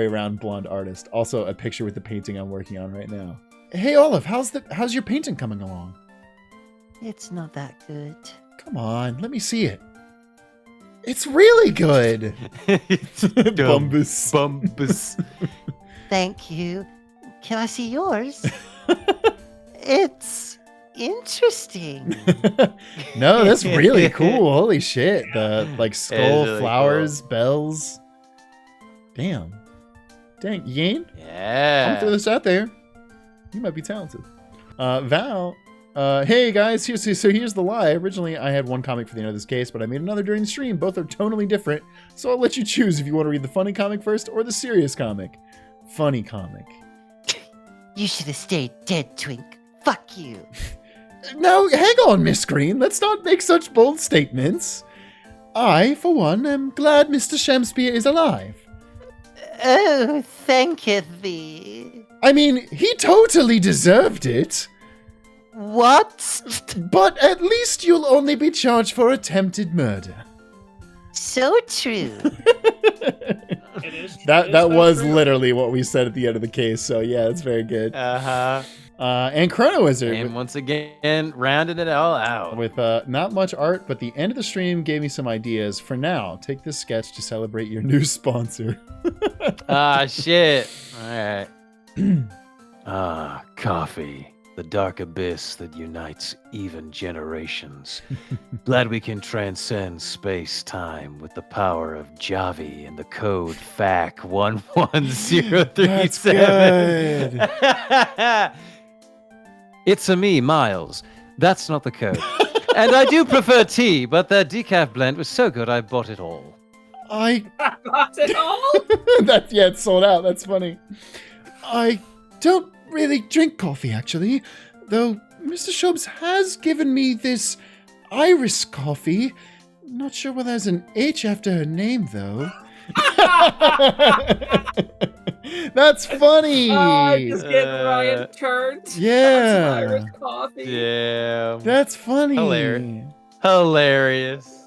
round blonde artist. Also a picture with the painting I'm working on right now. Hey Olive, how's your painting coming along? It's not that good. Come on, let me see it. It's really good. Bumbus. Bumbus. Thank you. Can I see yours? It's interesting. No, that's really cool. Holy shit. The like skull, really flowers, bells. Damn. Dang, Yane? I'm gonna throw Yeah. this out there. You might be talented. Val, hey guys, here's the lie. Originally, I had one comic for the end of this case, but I made another during the stream. Both are totally different, so I'll let you choose if you want to read the funny comic first or the serious comic. Funny comic. You should have stayed dead, Twink. Fuck you. Now, hang on, Miss Green. Let's not make such bold statements. I, for one, am glad Mr. Shamspeare is alive. Oh, thanketh thee. I mean, he totally deserved it. What? But at least you'll only be charged for attempted murder. So true. It is. That was literally what we said at the end of the case, so yeah, it's very good. Uh-huh. And Chrono Wizard And once again, rounding it all out. with not much art, but the end of the stream gave me some ideas. For now, take this sketch to celebrate your new sponsor. Ah, shit. All right. Ah, coffee. The dark abyss that unites even generations. Glad we can transcend space-time with the power of Javi and the code FAC 11037. That's It's a me, Miles. That's not the code. And I do prefer tea, but the decaf blend was so good I bought it all. Not at all. It's sold out. That's funny. I don't really drink coffee, actually, though Mr. Shobs has given me this Iris coffee. Not sure whether there's an H after her name, though. That's funny. Just get Ryan turned. Yeah. Irish coffee. Yeah. That's funny. Hilarious.